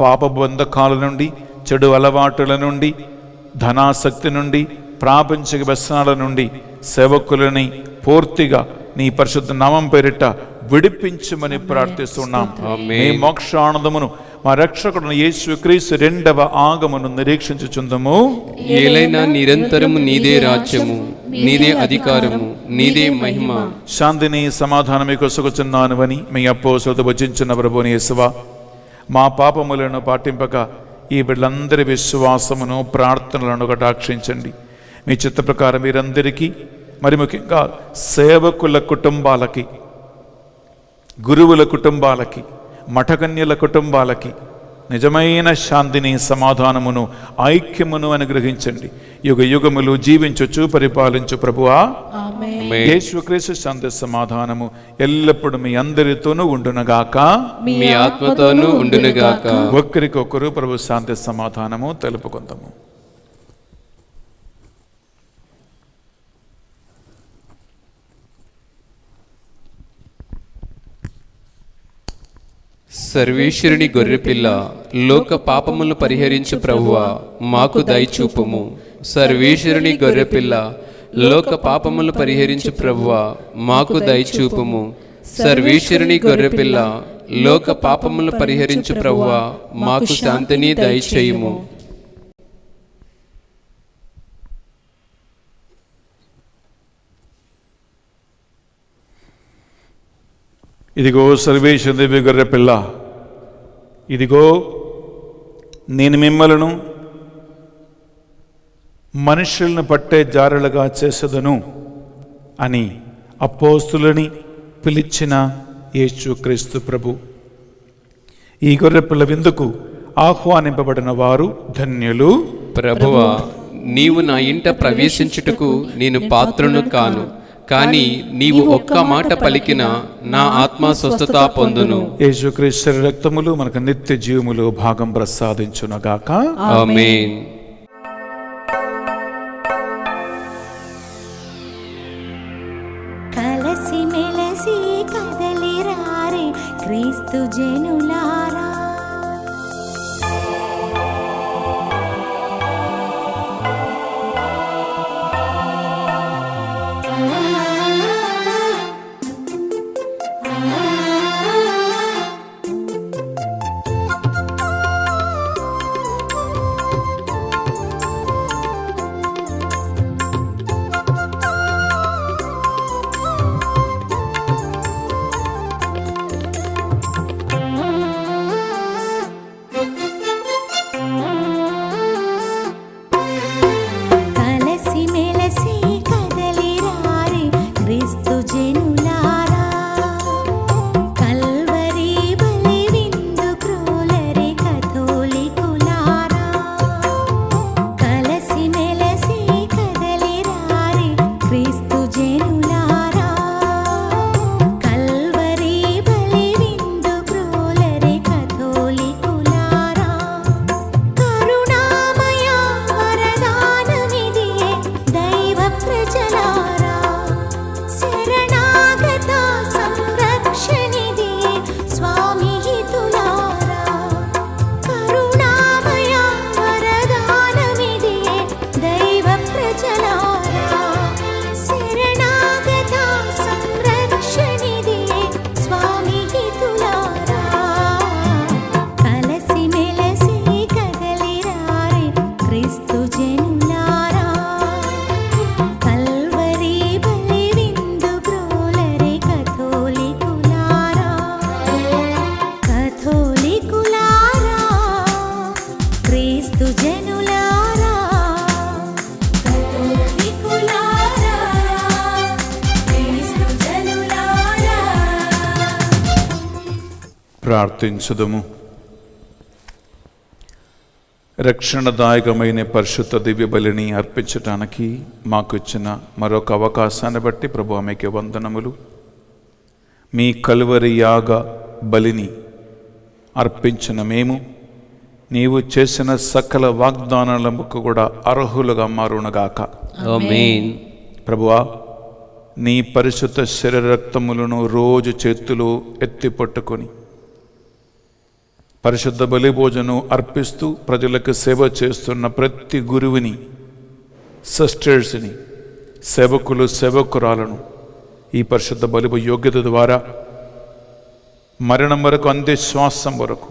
పాప బంధకాల నుండి, చెడు అలవాటుల నుండి, ధనాసక్తి నుండి, ప్రాపంచిక వ్యసనాల నుండి సేవకులని పూర్తిగా నీ పరిశుద్ధ నామం పేరిట విడిపించమని ప్రార్థిస్తున్నాం. మీ మోక్షానందమును మా రక్షకుడు యేసుక్రీస్తు రెండవ ఆగమను నిరీక్షించుచుందము. ఏలైనా నిరంతరము నీదే రాజ్యము, నీదే అధికారము, నీదే మహిమ. శాంతిని సమాధానం కొసగుచున్నానువని మీ అపోసలతో వచించిన ప్రభుని యేసువా, మా పాపములను పాటింపక ఈ వీళ్ళందరి విశ్వాసమును ప్రార్థనలను కటాక్షించండి. మీ చిత్త ప్రకారం వీరందరికీ, మరి ముఖ్యంగా సేవకుల కుటుంబాలకి, గురువుల కుటుంబాలకి, మఠకన్యల కుటుంబాలకి నిజమైన శాంతిని సమాధానమును ఐక్యమును అనుగ్రహించండి. యుగ యుగములు జీవించుచు పరిపాలించు ప్రభువా, యేసుక్రీస్తు శాంతి సమాధానము ఎల్లప్పుడూ మీ అందరితోనూ ఉండునుగాక, మీ ఆత్మతోనూ ఉండునుగాక. ఒకరికొకరు ప్రభు శాంతి సమాధానము తెలుపుకుందాము. సర్వేశ్వరుని గొర్రెపిల్ల, లోక పాపములను పరిహరించు ప్రభువా, మాకు దయచూపుము. సర్వేశ్వరుని గొర్రెపిల్ల, లోక పాపములను పరిహరించు ప్రభువా, మాకు దయచూపుము. సర్వేశ్వరుని గొర్రెపిల్ల, లోక పాపములను పరిహరించు ప్రభువా, మాకు శాంతిని దయచేయుము. ఇదిగో సర్వేశ్వరుని గొర్రె పిల్ల, ఇదిగో నేను మిమ్మలను మనుషులను పట్టే జారులుగా చేసేదను అని అపోస్తులని పిలిచిన యేసుక్రీస్తు ప్రభు. ఈ గొర్రె పిల్ల విందుకు ఆహ్వానింపబడిన వారు ధన్యులు. ప్రభువా, నీవు నా ఇంట ప్రవేశించుటకు నేను పాత్రను కాను, కానీ నీవు ఒక్క మాట పలికిన నా ఆత్మ స్వస్థత పొందును. యేసుక్రీస్తు రక్తములు మనకు నిత్య జీవములు భాగం ప్రసాదించునగాక. ఆమేన్. కలసి మెలసి కదలి రారే క్రీస్తు జనులారా, కలసి మెలసి కదలి రారే క్రీస్తు జనులారా, కల్వరి బలి విందు క్రోలరే కథోలికులారా. కలసి మెలసి కదలి రారే క్రీస్తు జనులారా, కల్వరి బలి విందు క్రోలరే కథోలికులారా. కరుణామయ వరదానమిదియే దైవ ప్రజలారా, శరణాగత సంరక్షణిదియే స్వామి హితులారా. కరుణామయ వరదానమిదియే దైవ ప్రజలారా, శరణాగత సంరక్షణిదియే స్వామి హితులారా. కలసి మెలసి కదలి రారే క్రీస్తు జనులారా, కల్వరి బలి విందు క్రోలరే కథోలికులారా. కథోలికులారా, క్రీస్తు జనులారా, కథోలికులారా, క్రీస్తు జనులారా. ప్రార్థించుదము. రక్షణదాయకమైన పరిశుద్ధ దివ్య బలిని అర్పించటానికి మాకు ఇచ్చిన మరొక అవకాశాన్ని బట్టి ప్రభు ఆమెకి వందనములు. మీ కలువరి యాగ బలిని అర్పించిన మేము నీవు చేసిన సకల వాగ్దానాలకు కూడా అర్హులుగా మారునగాక. ఆమేన్. ప్రభువా, నీ పరిశుద్ధ శరీర రక్తములను రోజు చేతులు ఎత్తి పట్టుకొని పరిశుద్ధ బలి భోజనం అర్పిస్తూ ప్రజలకు సేవ చేస్తున్న ప్రతి గురువుని, సిస్టర్స్ని, సేవకులు సేవకురాలను ఈ పరిశుద్ధ బలి యోగ్యత ద్వారా మరణం వరకు, అందే శ్వాసం వరకు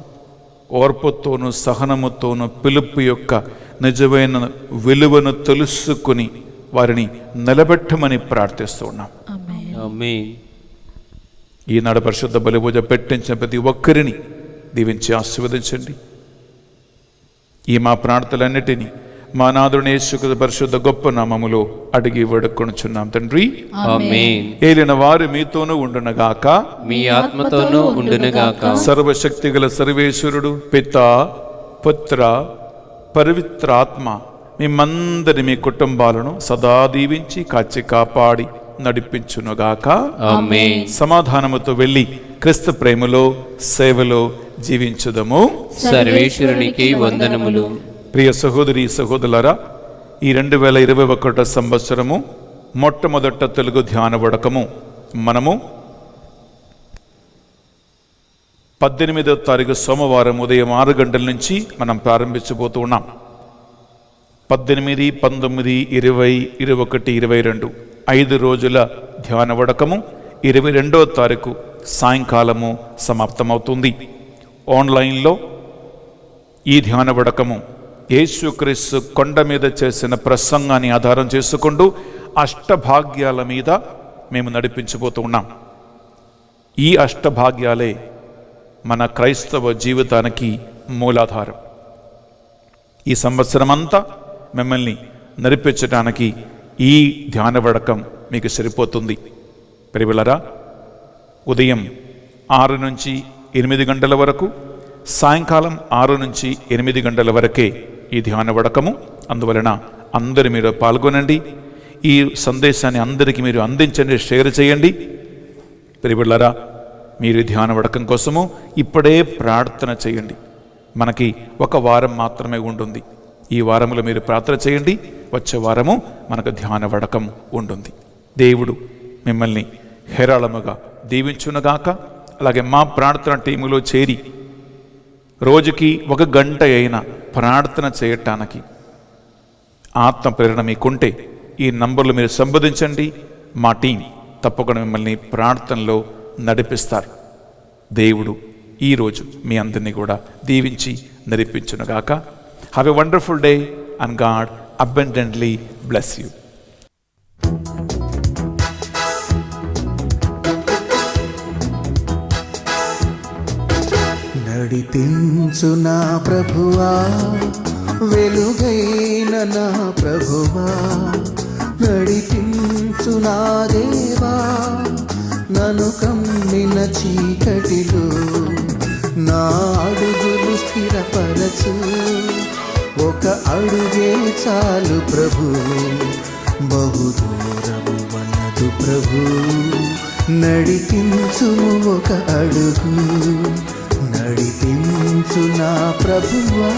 ఓర్పుతోనూ సహనముతోనూ పిలుపు యొక్క నిజమైన విలువను తెలుసుకుని వారిని నిలబెట్టమని ప్రార్థిస్తున్నాం. ఆమేన్. ఈనాడు పరిశుద్ధ బలి పూజ పెట్టించిన ప్రతి ఒక్కరిని దీవించి ఆశీర్వదించండి. ఈ మా ప్రార్థనలన్నిటినీ మా నాథుని యేసుక్రీస్తు పరిశుద్ధ గొప్ప నామములో అడిగి వేడుకొనుచున్నాం తండ్రి. ఆమేన్. ఏలిన వారు మీతోనూ ఉండునగాక. మీ ఆత్మతోనూ ఉండునుగాక. సర్వశక్తిగల సర్వేశ్వరుడు పితా, పుత్ర, పవిత్ర ఆత్మ మిమ్మందరి మీ కుటుంబాలను సదా దీవించి కాచి కాపాడి నడిపించునుగాక. ఆమేన్. సమాధానముతో వెళ్ళి క్రీస్తు ప్రేమలో సేవలో జీవించుదము. సర్వేశ్వరునికి వందనములు. ప్రియ సహోదరి సహోదరులారా, ఈ 2021 సంవత్సరము మొట్టమొదట తెలుగు ధ్యాన వడకము మనము 18వ తారీఖు సోమవారం ఉదయం 6 గంటల నుంచి మనం ప్రారంభించబోతూ ఉన్నాం. 18, 19, 20, 21, 22 5 రోజుల ధ్యాన వడకము 22వ తారీఖు సాయంకాలము సమాప్తమవుతుంది. ఆన్లైన్లో ఈ ధ్యాన వడకము యేసుక్రీస్తు కొండ మీద చేసిన ప్రసంగాన్ని ఆధారం చేసుకుంటూ అష్టభాగ్యాల మీద మేము నడిపించబోతూ ఉన్నాం. ఈ అష్టభాగ్యాలే మన క్రైస్తవ జీవితానికి మూలాధారం. ఈ సంవత్సరం అంతా మిమ్మల్ని నడిపించడానికి ఈ ధ్యాన వడకం మీకు సరిపోతుంది. ప్రియలారా, ఉదయం 6 నుంచి 8 గంటల వరకు, సాయంకాలం 6 నుంచి 8 గంటల వరకే ఈ ధ్యాన వడకము. అందువలన అందరూ మీరు పాల్గొనండి. ఈ సందేశాన్ని అందరికీ మీరు అందించండి, షేర్ చేయండి. ప్రియలారా, మీరు ధ్యాన వడకం కోసము ఇప్పుడే ప్రార్థన చేయండి. మనకి 1 వారం మాత్రమే ఉంటుంది. ఈ వారంలో మీరు ప్రార్థన చేయండి. వచ్చే వారము మనకు ధ్యాన వడకం ఉంటుంది. దేవుడు మిమ్మల్ని హేరాళముగా దీవించునుగాక. అలాగే మా ప్రార్థన టీములో చేరి రోజుకి 1 గంట అయినా ప్రార్థన చేయటానికి ఆత్మ ప్రేరణ మీకుంటే ఈ నంబర్లు మీరు సంప్రదించండి. మా టీం తప్పకుండా మిమ్మల్ని ప్రార్థనలో నడిపిస్తారు. దేవుడు ఈరోజు మీ అందరినీ కూడా దీవించి నడిపించునుగాక. Have a wonderful day and God abundantly bless you. నడిపించు నా ప్రభువా, వెలుగైన నా ప్రభువా, నడిపించు నా దేవా, నన్ను కమ్మిన చీకటిలో నా అడుగులు స్థిరపరచు. ఒక అడుగే చాలు ప్రభు, బహుదూరము వలదు ప్రభు, నడిపించుము ఒక అడుగు, నడిపించు నా ప్రభువా.